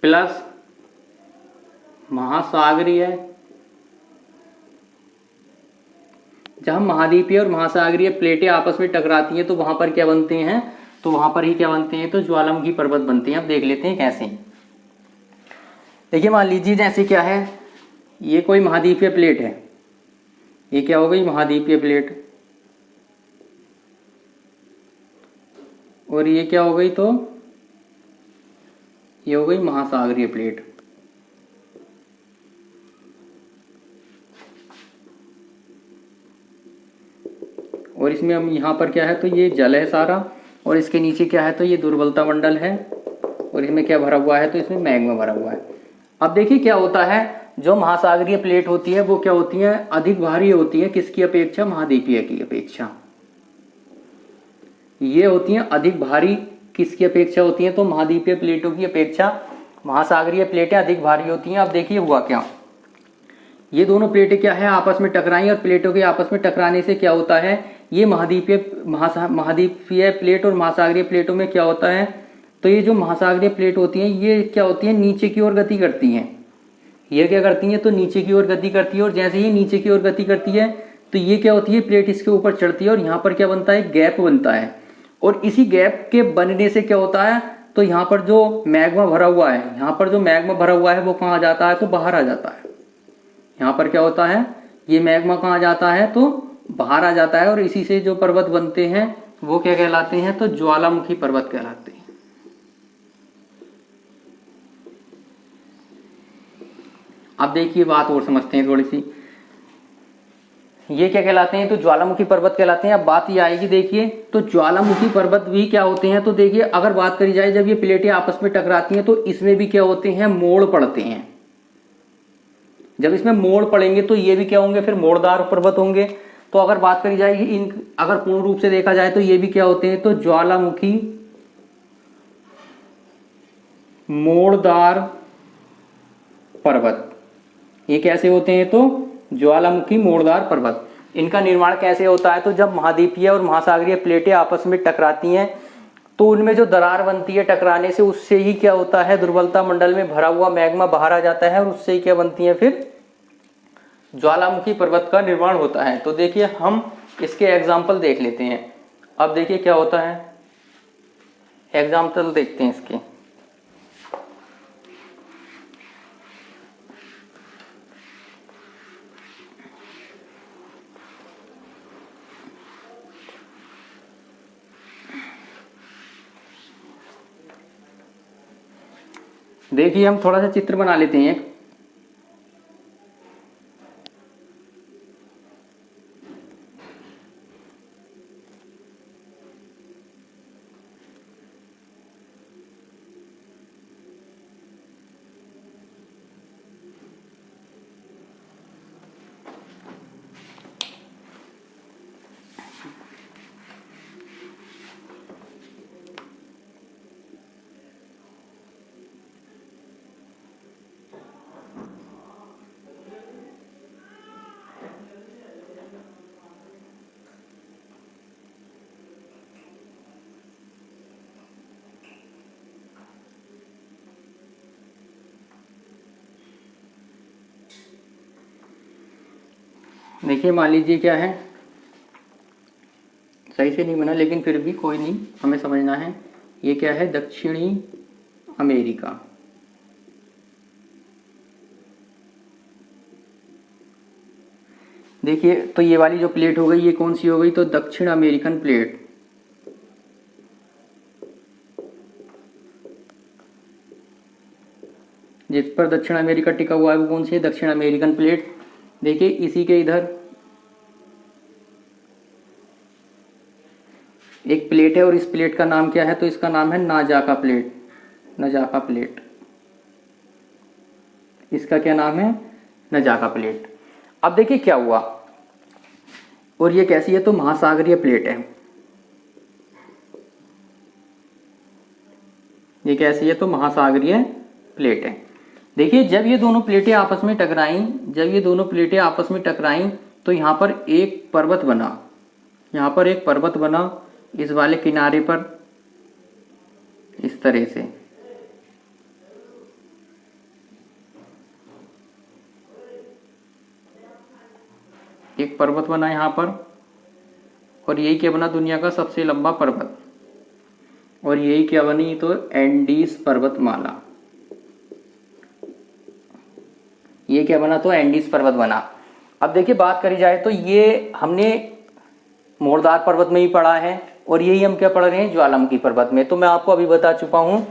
प्लस महासागरीय। जहां महाद्वीपीय और महासागरीय प्लेटें आपस में टकराती हैं तो वहां पर क्या बनते हैं, तो वहां पर ही क्या बनते हैं, तो ज्वालामुखी पर्वत बनते हैं। अब देख लेते हैं कैसे। देखिए मान लीजिए जैसे क्या है, ये कोई महाद्वीपीय प्लेट है, ये क्या हो गई महाद्वीपीय प्लेट, और ये क्या हो गई, तो ये हो गई महासागरीय प्लेट। और इसमें हम यहाँ पर क्या है, तो ये जल है सारा, और इसके नीचे क्या है, तो ये दुर्बलता मंडल है, और इसमें क्या भरा हुआ है, तो इसमें मैग्मा भरा हुआ है। अब देखिए क्या होता है, जो महासागरीय प्लेट होती है वो क्या होती है, अधिक भारी होती है, किसकी अपेक्षा, महाद्वीपीय की अपेक्षा। ये होती हैं अधिक भारी, किसकी अपेक्षा होती है, तो महाद्वीपीय प्लेटों की अपेक्षा महासागरीय प्लेटें अधिक भारी होती हैं। अब देखिए हुआ क्या, ये दोनों प्लेटें क्या है आपस में टकराई, और प्लेटों के आपस में टकराने से क्या होता है, ये महाद्वीपीय प्लेट और महासागरीय प्लेटों में क्या होता है, तो ये जो महासागरीय प्लेट होती हैं ये क्या होती हैं, नीचे की ओर गति करती हैं। ये क्या करती हैं, तो नीचे की ओर गति करती है, और जैसे ही नीचे की ओर गति करती है तो ये क्या होती है, प्लेट इसके ऊपर चढ़ती है, और यहाँ पर क्या बनता है, गैप बनता है। और इसी गैप के बनने से क्या होता है, तो यहाँ पर जो मैग्मा भरा हुआ है, यहाँ पर जो मैग्मा भरा हुआ है वो कहाँ आ जाता है, तो बाहर आ जाता है। यहाँ पर क्या होता है, ये मैग्मा कहाँ जाता है, तो बाहर आ जाता है, और इसी से जो पर्वत बनते हैं वो क्या कहलाते हैं, तो ज्वालामुखी पर्वत कहलाते हैं। अब देखिए बात और समझते हैं थोड़ी सी, ये क्या कहलाते हैं, तो ज्वालामुखी पर्वत कहलाते हैं। अब बात ये आएगी, देखिए तो ज्वालामुखी पर्वत भी क्या होते हैं, तो देखिए अगर बात करी जाए जब ये प्लेटें आपस में टकराती हैं तो इसमें भी क्या होते हैं, मोड़ पड़ते हैं। जब इसमें मोड़ पड़ेंगे तो ये भी क्या होंगे, फिर मोड़दार पर्वत होंगे। तो अगर बात करी जाए इन, अगर पूर्ण रूप से देखा जाए तो ये भी क्या होते हैं, तो ज्वालामुखी मोड़दार पर्वत। ये कैसे होते हैं, तो ज्वालामुखी मोड़दार पर्वत। इनका निर्माण कैसे होता है, तो जब महाद्वीपीय और महासागरीय प्लेटें आपस में टकराती हैं तो उनमें जो दरार बनती है टकराने से, उससे ही क्या होता है, दुर्बलता मंडल में भरा हुआ मैग्मा बाहर आ जाता है, और उससे ही क्या बनती है, फिर ज्वालामुखी पर्वत का निर्माण होता है। तो देखिए हम इसके एग्जाम्पल देख लेते हैं। अब देखिए क्या होता है, एग्जाम्पल देखते हैं इसके। देखिए हम थोड़ा सा चित्र बना लेते हैं। देखिए मान लीजिए क्या है, सही से नहीं बना लेकिन फिर भी कोई नहीं, हमें समझना है। ये क्या है, दक्षिणी अमेरिका। देखिए तो ये वाली जो प्लेट हो गई ये कौन सी हो गई, तो दक्षिण अमेरिकन प्लेट। जिस पर दक्षिण अमेरिका टिका हुआ है वो कौन सी है, दक्षिण अमेरिकन प्लेट। देखिए इसी के इधर एक प्लेट है, और इस प्लेट का नाम क्या है, तो इसका नाम है नाजाका प्लेट। नजाका प्लेट, इसका क्या नाम है, नजाका प्लेट। अब देखिए क्या हुआ, और ये कैसी है, तो महासागरीय प्लेट है। ये कैसी है, तो महासागरीय प्लेट है। देखिए जब ये दोनों प्लेटें आपस में टकराई, जब ये दोनों प्लेटें आपस में टकराई तो यहाँ पर एक पर्वत बना, यहाँ पर एक पर्वत बना इस वाले किनारे पर, इस तरह से। एक पर्वत बना यहाँ पर, और यही क्या बना, दुनिया का सबसे लंबा पर्वत। और यही क्या बनी, तो एंडीज पर्वतमाला। ये क्या बना, तो एंडीज पर्वत बना। अब देखिए बात करी जाए तो ये हमने मोरदार पर्वत में ही पढ़ा है, और यही हम क्या पढ़ रहे हैं, ज्वालामुखी पर्वत में। तो मैं आपको अभी बता चुका हूं,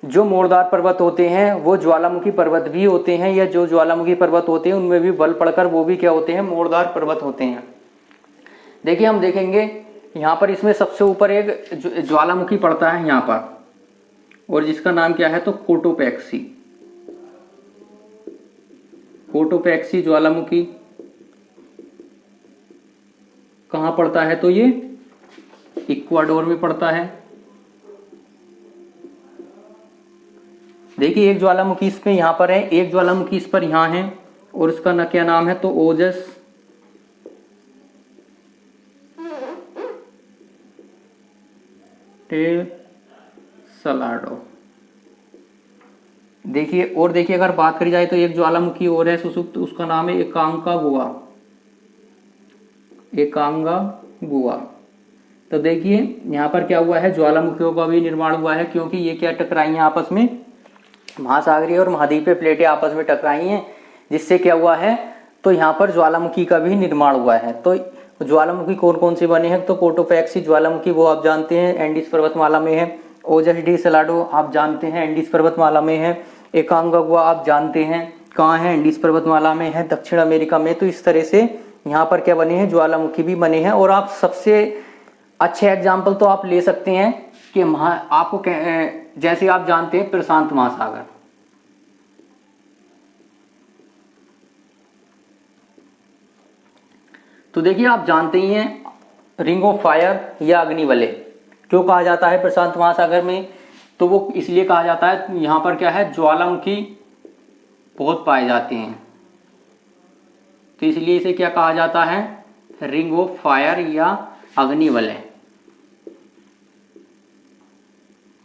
जो मोरदार पर्वत होते हैं वो ज्वालामुखी पर्वत भी होते हैं, या जो ज्वालामुखी पर्वत होते हैं उनमें भी बल पड़कर वो भी क्या होते हैं, मोरदार पर्वत होते हैं। देखिए हम देखेंगे यहाँ पर, इसमें सबसे ऊपर एक ज्वालामुखी पड़ता है यहाँ पर, और जिसका नाम क्या है, तो कोटोपैक्सी। कोटोपैक्सी ज्वालामुखी कहाँ पड़ता है, तो ये इक्वाडोर में पड़ता है। देखिए एक ज्वालामुखी इस पे यहाँ पर है, एक ज्वालामुखी इस पर यहाँ है, और उसका ना क्या नाम है, तो ओजस टेल सलाडो। देखिए और देखिए अगर बात करी जाए तो एक ज्वालामुखी और है सुसुप्त, उसका नाम है एकांकागुआ, एकांकागुआ। तो देखिए यहाँ पर क्या हुआ है, ज्वालामुखियों का भी निर्माण हुआ है, क्योंकि ये क्या टकराई हैं आपस में, महासागरीय और महाद्वीपीय प्लेटें आपस में टकराई हैं, जिससे क्या हुआ है, तो यहाँ पर ज्वालामुखी का भी निर्माण हुआ है। तो ज्वालामुखी कौन कौन से बने हैं, तो कोटोपैक्सी ज्वालामुखी वो आप जानते हैं एंडीज पर्वतमाला में है, ओजस डी सलाडो आप जानते हैं एंडीज पर्वतमाला में है, एकांकागुआ आप जानते हैं कहाँ है, एंडीज पर्वतमाला में है, दक्षिण अमेरिका में। तो इस तरह से यहाँ पर क्या बने हैं, ज्वालामुखी भी बने हैं। और आप सबसे अच्छे एग्जाम्पल तो आप ले सकते हैं कि आपको जैसे आप जानते हैं प्रशांत महासागर, तो देखिए आप जानते ही हैं रिंग ऑफ फायर या अग्निवलय क्यों कहा जाता है प्रशांत महासागर में, तो वो इसलिए कहा जाता है, यहाँ पर क्या है, ज्वालामुखी बहुत पाए जाते हैं, तो इसलिए इसे क्या कहा जाता है, रिंग ऑफ फायर या अग्निवलय,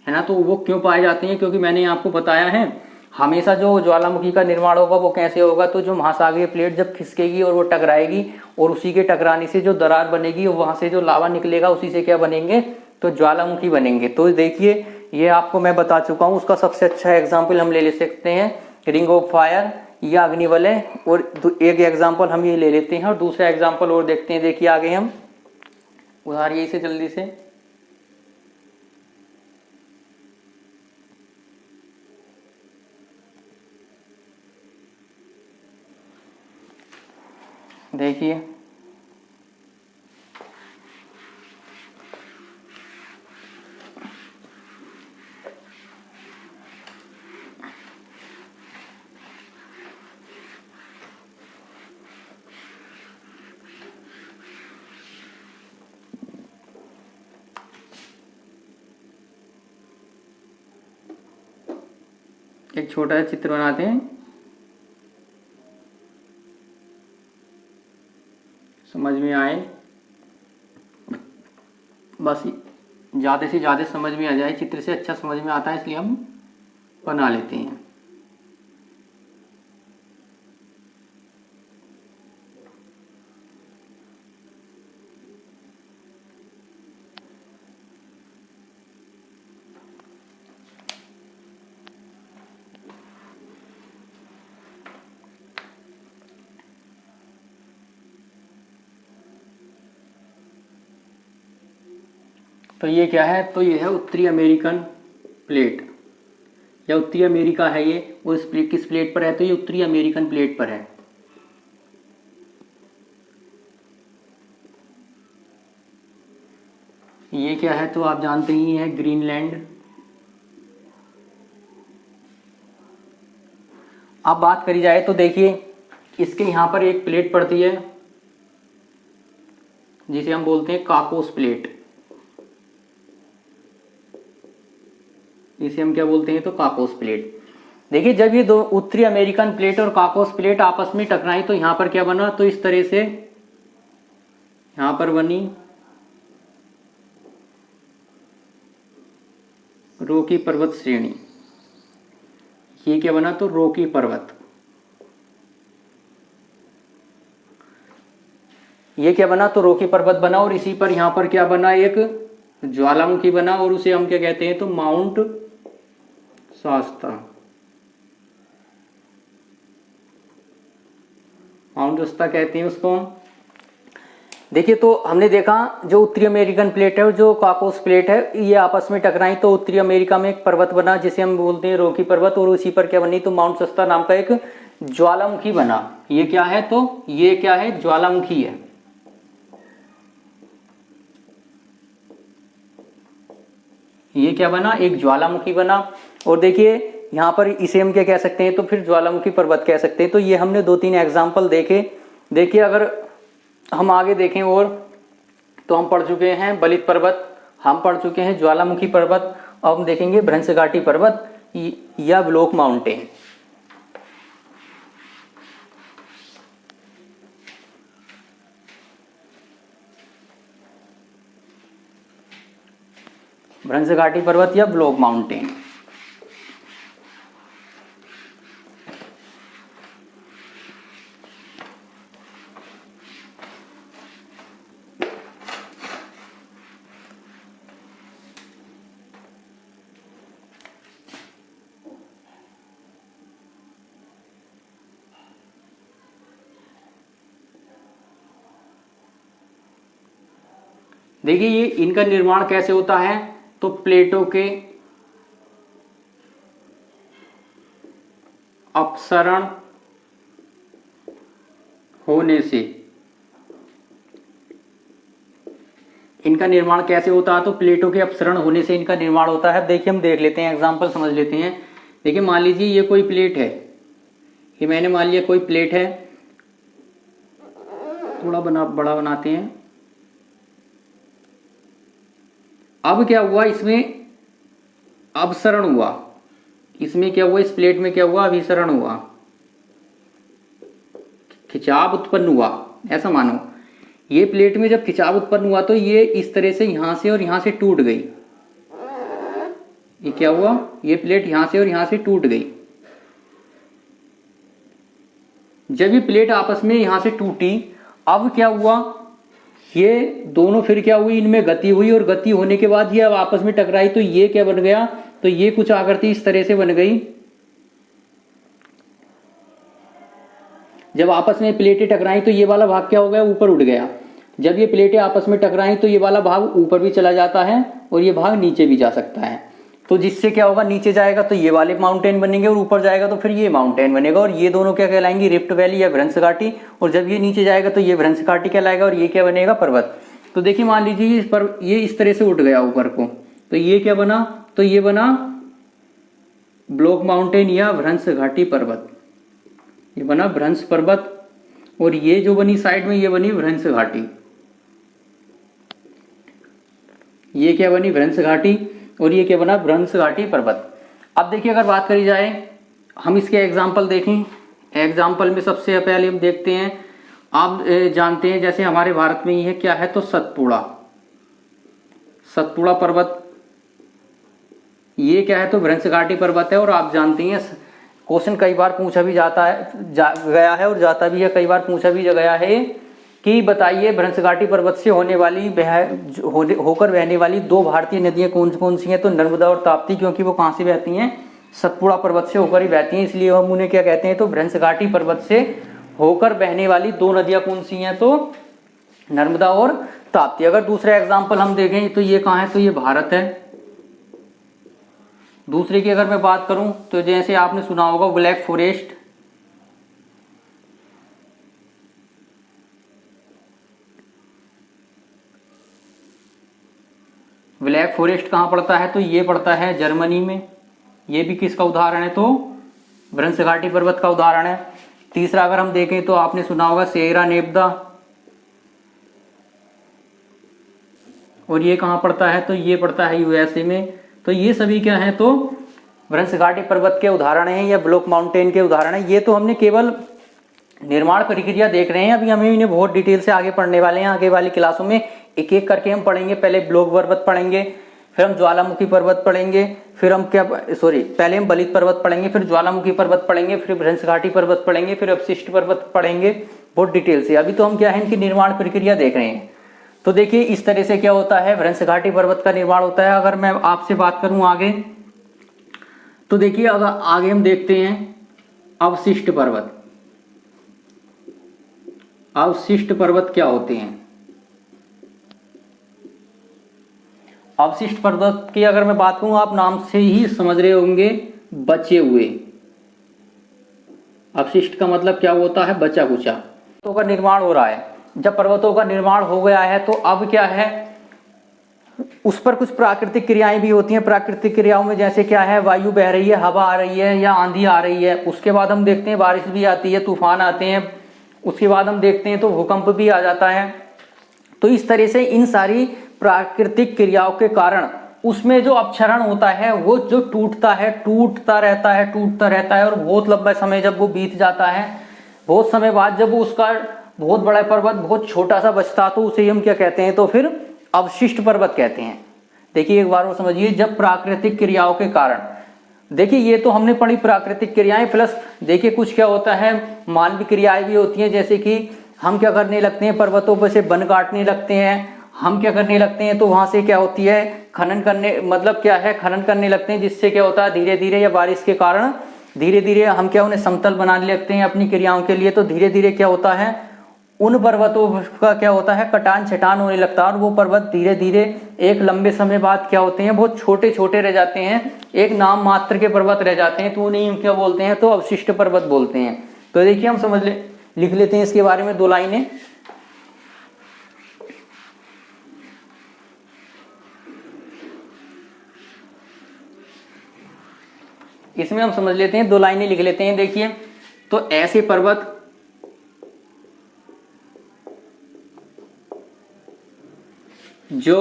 है ना। तो वो क्यों पाए जाते हैं, क्योंकि मैंने आपको बताया है हमेशा जो ज्वालामुखी का निर्माण होगा वो कैसे होगा, तो जो महासागरीय प्लेट जब खिसकेगी और वो टकराएगी, और उसी के टकराने से जो दरार बनेगी और वहां से जो लावा निकलेगा उसी से क्या बनेंगे, तो ज्वालामुखी बनेंगे। तो देखिए ये आपको मैं बता चुका हूँ, उसका सबसे अच्छा एग्जाम्पल हम ले सकते हैं रिंग ऑफ फायर या अग्निवलय, और एक एग्जाम्पल हम ये ले लेते हैं और दूसरा एग्जाम्पल और देखते हैं। देखिए आगे हम उदाहरण इसे जल्दी से, देखिए एक छोटा सा चित्र बनाते हैं, समझ में आए, बस ज़्यादा से ज़्यादा समझ में आ जाए, चित्र से अच्छा समझ में आता है इसलिए हम बना लेते हैं। तो ये क्या है, तो ये है उत्तरी अमेरिकन प्लेट, या उत्तरी अमेरिका है ये, और इस प्लेट किस प्लेट पर है, तो ये उत्तरी अमेरिकन प्लेट पर है। ये क्या है, तो आप जानते ही हैं ग्रीनलैंड। अब बात करी जाए तो देखिए इसके यहाँ पर एक प्लेट पड़ती है जिसे हम बोलते हैं काकोस प्लेट, इसे हम क्या बोलते हैं, तो काकोस प्लेट। देखिए जब ये दो उत्तरी अमेरिकन प्लेट और काकोस प्लेट आपस में टकराई तो यहाँ पर क्या बना, तो इस तरह से यहाँ पर बनी रॉकी पर्वत श्रेणी। ये क्या बना, तो रॉकी पर्वत। ये क्या बना, तो रॉकी पर्वत बना। और इसी पर यहाँ पर क्या बना, एक ज्वालामुखी बना और उसे हम क्या कहते हैं, तो माउंट शास्ता। माउंट शास्ता कहते हैं उसको। देखिए तो हमने देखा जो उत्तरी अमेरिकन प्लेट है और जो काकोस प्लेट है ये आपस में टकराई तो उत्तरी अमेरिका में एक पर्वत बना जिसे हम बोलते हैं रॉकी पर्वत, और उसी पर क्या बनी, तो माउंट शास्ता नाम का एक ज्वालामुखी बना। ये क्या है, तो ये क्या है, ज्वालामुखी है। ये क्या बना, एक ज्वालामुखी बना। और देखिए यहाँ पर इसे हम क्या कह सकते हैं, तो फिर ज्वालामुखी पर्वत कह सकते हैं। तो ये हमने 2-3 एग्जाम्पल देखे। देखिए अगर हम आगे देखें और तो हम पढ़ चुके हैं बलित पर्वत, हम पढ़ चुके हैं ज्वालामुखी पर्वत, अब हम देखेंगे भ्रंशघाटी पर्वत या ब्लॉक माउंटेन। भ्रंशघाटी पर्वत या ब्लॉक माउंटेन। देखिए ये इनका निर्माण कैसे होता है, तो प्लेटों के अपसरण होने से इनका निर्माण कैसे होता है, तो प्लेटों के अपसरण होने से इनका निर्माण होता है। देखिए हम देख लेते हैं, एग्जांपल समझ लेते हैं। देखिए मान लीजिए ये कोई प्लेट है, ये मैंने मान लिया कोई प्लेट है, थोड़ा बड़ा बनाते हैं। अब क्या हुआ, इसमें अपसरण हुआ, इसमें क्या हुआ, इस प्लेट में क्या हुआ, अभिसरण हुआ, खिंचाव उत्पन्न हुआ। ऐसा मानो ये प्लेट में जब खिंचाव उत्पन्न हुआ तो ये इस तरह से यहां से और यहां से टूट गई। ये क्या हुआ, ये प्लेट यहां से और यहां से टूट गई। जब ये प्लेट आपस में यहां से टूटी, अब क्या हुआ, ये दोनों फिर क्या हुई, इनमें गति हुई, और गति होने के बाद ये अब आपस में टकराई तो ये क्या बन गया, तो ये कुछ आकृति इस तरह से बन गई। जब आपस में प्लेटें टकराई तो ये वाला भाग क्या हो गया, ऊपर उठ गया। जब ये प्लेटें आपस में टकराई तो ये वाला भाग ऊपर भी चला जाता है और ये भाग नीचे भी जा सकता है। तो जिससे क्या होगा, नीचे जाएगा तो ये वाले माउंटेन बनेंगे और ऊपर जाएगा तो फिर ये माउंटेन बनेगा, और ये दोनों क्या कहलाएंगे, रिफ्ट वैली या भ्रंशघाटी। और जब ये नीचे जाएगा तो ये भ्रंशघाटी कहलाएगा और ये क्या बनेगा, पर्वत। तो देखिए मान लीजिए इस पर ये इस तरह से उठ गया ऊपर को, तो ये क्या बना, तो ये बना ब्लॉक माउंटेन या भ्रंशघाटी पर्वत। ये बना भ्रंश पर्वत, और ये जो बनी साइड में ये बनी भ्रंशघाटी। ये क्या बनी, भ्रंशघाटी, और ये क्या बना, भ्रंशघाटी पर्वत। अब देखिए अगर बात करी जाए, हम इसके एग्जाम्पल देखें। एग्जाम्पल में सबसे पहले हम देखते हैं, आप जानते हैं जैसे हमारे भारत में ये क्या है, तो सतपुड़ा, सतपुड़ा पर्वत। ये क्या है, तो भ्रंशघाटी पर्वत है। और आप जानते हैं क्वेश्चन कई बार पूछा भी जाता है, गया है और जाता भी है, कई बार पूछा भी गया है कि बताइए भ्रंशघाटी पर्वत से होने वाली होकर बहने वाली 2 भारतीय नदियां कौन कौन सी हैं, तो नर्मदा और ताप्ती, क्योंकि वो कहाँ से बहती हैं, सतपुड़ा पर्वत से होकर ही बहती हैं, इसलिए हम उन्हें क्या कहते हैं, तो भ्रंशघाटी पर्वत से होकर बहने वाली 2 नदियां कौन सी हैं, तो नर्मदा और ताप्ती। अगर दूसरा एग्जाम्पल हम देखें तो ये कहाँ है, तो ये भारत है। दूसरे की अगर मैं बात करूं तो जैसे आपने सुना होगा ब्लैक फॉरेस्ट, ब्लैक फॉरेस्ट कहाँ पड़ता है, तो ये पड़ता है जर्मनी में। ये भी किसका उदाहरण है, तो भ्रंशघाटी पर्वत का उदाहरण है। तीसरा अगर हम देखें तो आपने सुना होगा सिएरा नेवादा, और ये कहाँ पड़ता है, तो ये पड़ता है यूएसए में। तो ये सभी क्या है, तो भ्रंश घाटी पर्वत के उदाहरण हैं या ब्लॉक माउंटेन के उदाहरण हैं। ये तो हमने केवल निर्माण प्रक्रिया देख रहे हैं, अभी हम इन्हें बहुत डिटेल से आगे पढ़ने वाले हैं। आगे वाली क्लासों में एक एक करके हम पढ़ेंगे। पहले ब्लॉक पर्वत पढ़ेंगे, फिर हम ज्वालामुखी पर्वत पढ़ेंगे, फिर हम पहले हम बलित पर्वत पढ़ेंगे, फिर ज्वालामुखी पर्वत पढ़ेंगे, फिर भ्रंश घाटी पर्वत पढ़ेंगे, फिर अवशिष्ट पर्वत पढ़ेंगे बहुत डिटेल से। अभी तो हम क्या है, इनकी निर्माण प्रक्रिया देख रहे हैं। तो देखिए इस तरह से क्या होता है, भ्रंश घाटी पर्वत का निर्माण होता है। अगर मैं आपसे बात करूं आगे, तो देखिए अगर आगे हम देखते हैं अवशिष्ट पर्वत। अवशिष्ट पर्वत क्या होते हैं? अवशिष्ट पर्वत की अगर मैं बात करूं, आप नाम से ही समझ रहे होंगे, बचे हुए। अवशिष्ट का मतलब क्या होता है? बचा कुचा। पर्वतों का निर्माण हो रहा है। जब पर्वतों का निर्माण हो गया है तो अब क्या है, उस पर कुछ प्राकृतिक क्रियाएं भी होती हैं। प्राकृतिक क्रियाओं में जैसे क्या है, वायु बह रही है, हवा आ रही है या आंधी आ रही है। उसके बाद हम देखते हैं बारिश भी आती है, तूफान आते हैं। उसके बाद हम देखते हैं तो भूकंप भी आ जाता है। तो इस तरह से इन सारी प्राकृतिक क्रियाओं के कारण उसमें जो अपक्षरण होता है वो जो टूटता रहता है और बहुत लंबा समय जब वो बीत जाता है, बहुत समय बाद जब वो उसका बहुत बड़ा पर्वत बहुत छोटा सा बचता, तो उसे हम क्या कहते हैं, तो फिर अवशिष्ट पर्वत कहते हैं। देखिए एक बार और समझिए, जब प्राकृतिक क्रियाओं के कारण, देखिए ये तो हमने पढ़ी प्राकृतिक क्रियाएं, प्लस देखिए कुछ क्या होता है, मानवीय क्रियाएं भी होती हैं। जैसे कि हम क्या करने लगते हैं, पर्वतों पर से वन काटने लगते हैं। हम क्या करने लगते हैं, तो वहां से क्या होती है, खनन करने, मतलब क्या है, खनन करने लगते हैं। जिससे क्या होता है, धीरे धीरे या बारिश के कारण धीरे धीरे हम क्या उन्हें समतल बनाने लगते हैं अपनी क्रियाओं के लिए। तो धीरे धीरे क्या होता है, उन पर्वतों का क्या होता है, कटान छटान होने लगता है और वो पर्वत धीरे धीरे एक लंबे समय बाद क्या होते हैं, बहुत छोटे छोटे रह जाते हैं, एक नाम मात्र के पर्वत रह जाते हैं। तो उन्हें हम क्या बोलते हैं, तो अवशिष्ट पर्वत बोलते हैं। तो देखिए हम लिख लेते हैं इसके बारे में 2 लाइनें। इसमें हम समझ लेते हैं, 2 लाइनें लिख लेते हैं। देखिए, तो ऐसे पर्वत जो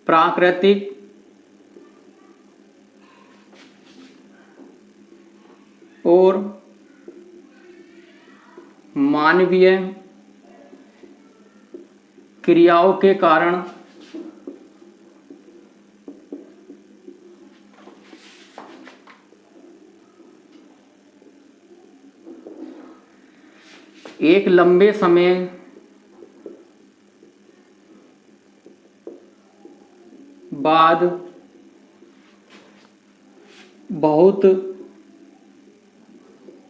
प्राकृतिक और मानवीय क्रियाओं के कारण एक लंबे समय बाद बहुत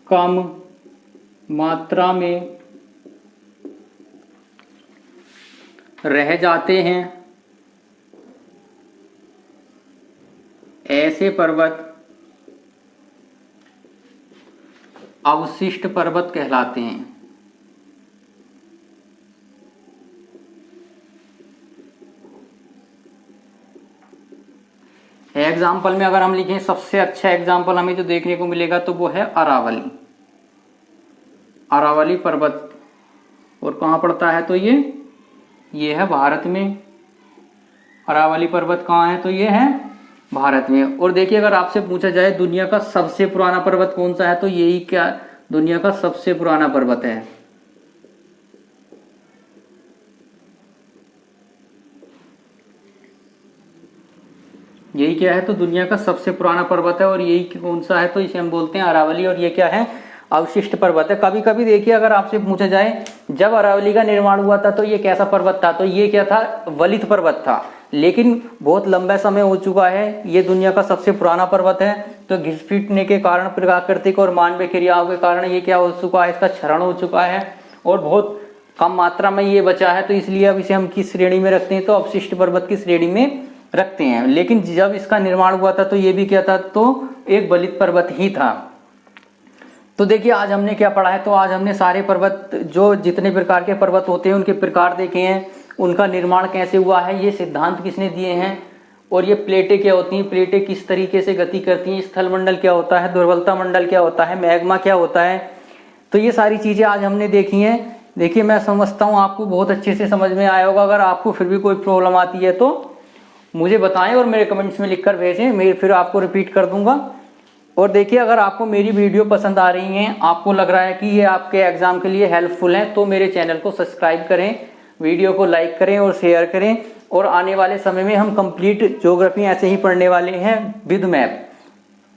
कम मात्रा में रह जाते हैं, ऐसे पर्वत अवशिष्ट पर्वत कहलाते हैं। एग्जाम्पल में अगर हम लिखें, सबसे अच्छा एग्जाम्पल हमें जो देखने को मिलेगा तो वो है अरावली। अरावली पर्वत, और कहाँ पड़ता है, तो ये है भारत में। अरावली पर्वत कहाँ है, तो ये है भारत में। और देखिए अगर आपसे पूछा जाए दुनिया का सबसे पुराना पर्वत कौन सा है, तो यही क्या दुनिया का सबसे पुराना पर्वत है। यही क्या है, तो दुनिया का सबसे पुराना पर्वत है। और यही कौन सा है, तो इसे हम बोलते हैं अरावली। और ये क्या है, अवशिष्ट पर्वत है। कभी कभी देखिए अगर आपसे पूछा जाए जब अरावली का निर्माण हुआ था तो ये कैसा पर्वत था, तो ये क्या था, वलित पर्वत था। लेकिन बहुत लंबा समय हो चुका है, ये दुनिया का सबसे पुराना पर्वत है। तो घिस पीटने के कारण, प्राकृतिक और मानवीय क्रियाओं के कारण ये क्या हो चुका है, इसका क्षरण हो चुका है और बहुत कम मात्रा में ये बचा है। तो इसलिए अब इसे हम किस श्रेणी में रखते हैं, तो अवशिष्ट पर्वत की श्रेणी में रखते हैं। लेकिन जब इसका निर्माण हुआ था तो ये भी क्या था, तो एक वलित पर्वत ही था। तो देखिए आज हमने क्या पढ़ा है, तो आज हमने सारे पर्वत, जो जितने प्रकार के पर्वत होते हैं उनके प्रकार देखे हैं, उनका निर्माण कैसे हुआ है, ये सिद्धांत किसने दिए हैं, और ये प्लेटें क्या होती हैं, प्लेटें किस तरीके से गति करती हैं, स्थल मंडल क्या होता है, दुर्बलता मंडल क्या होता है, मैग्मा क्या होता है। तो ये सारी चीज़ें आज हमने देखी हैं। देखिए मैं समझता हूँ आपको बहुत अच्छे से समझ में आया होगा। अगर आपको फिर भी कोई प्रॉब्लम आती है तो मुझे बताएं और मेरे कमेंट्स में लिखकर भेजें, मैं फिर आपको रिपीट कर दूंगा। और देखिए अगर आपको मेरी वीडियो पसंद आ रही हैं, आपको लग रहा है कि ये आपके एग्ज़ाम के लिए हेल्पफुल हैं, तो मेरे चैनल को सब्सक्राइब करें, वीडियो को लाइक करें और शेयर करें। और आने वाले समय में हम कंप्लीट ज्योग्राफी ऐसे ही पढ़ने वाले हैं विद मैप,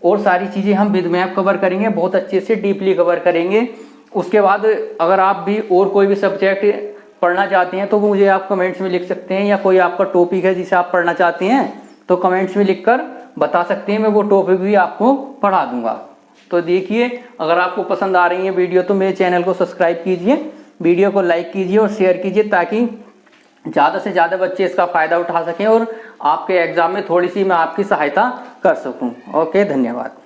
और सारी चीज़ें हम विद मैप कवर करेंगे, बहुत अच्छे से डीपली कवर करेंगे। उसके बाद अगर आप भी और कोई भी सब्जेक्ट पढ़ना चाहते हैं तो वो मुझे आप कमेंट्स में लिख सकते हैं, या कोई आपका टॉपिक है जिसे आप पढ़ना चाहते हैं तो कमेंट्स में लिखकर बता सकते हैं, मैं वो टॉपिक भी आपको पढ़ा दूंगा। तो देखिए अगर आपको पसंद आ रही है वीडियो तो मेरे चैनल को सब्सक्राइब कीजिए, वीडियो को लाइक कीजिए और शेयर कीजिए, ताकि ज़्यादा से ज़्यादा बच्चे इसका फ़ायदा उठा सकें और आपके एग्ज़ाम में थोड़ी सी मैं आपकी सहायता कर सकूं। ओके, धन्यवाद।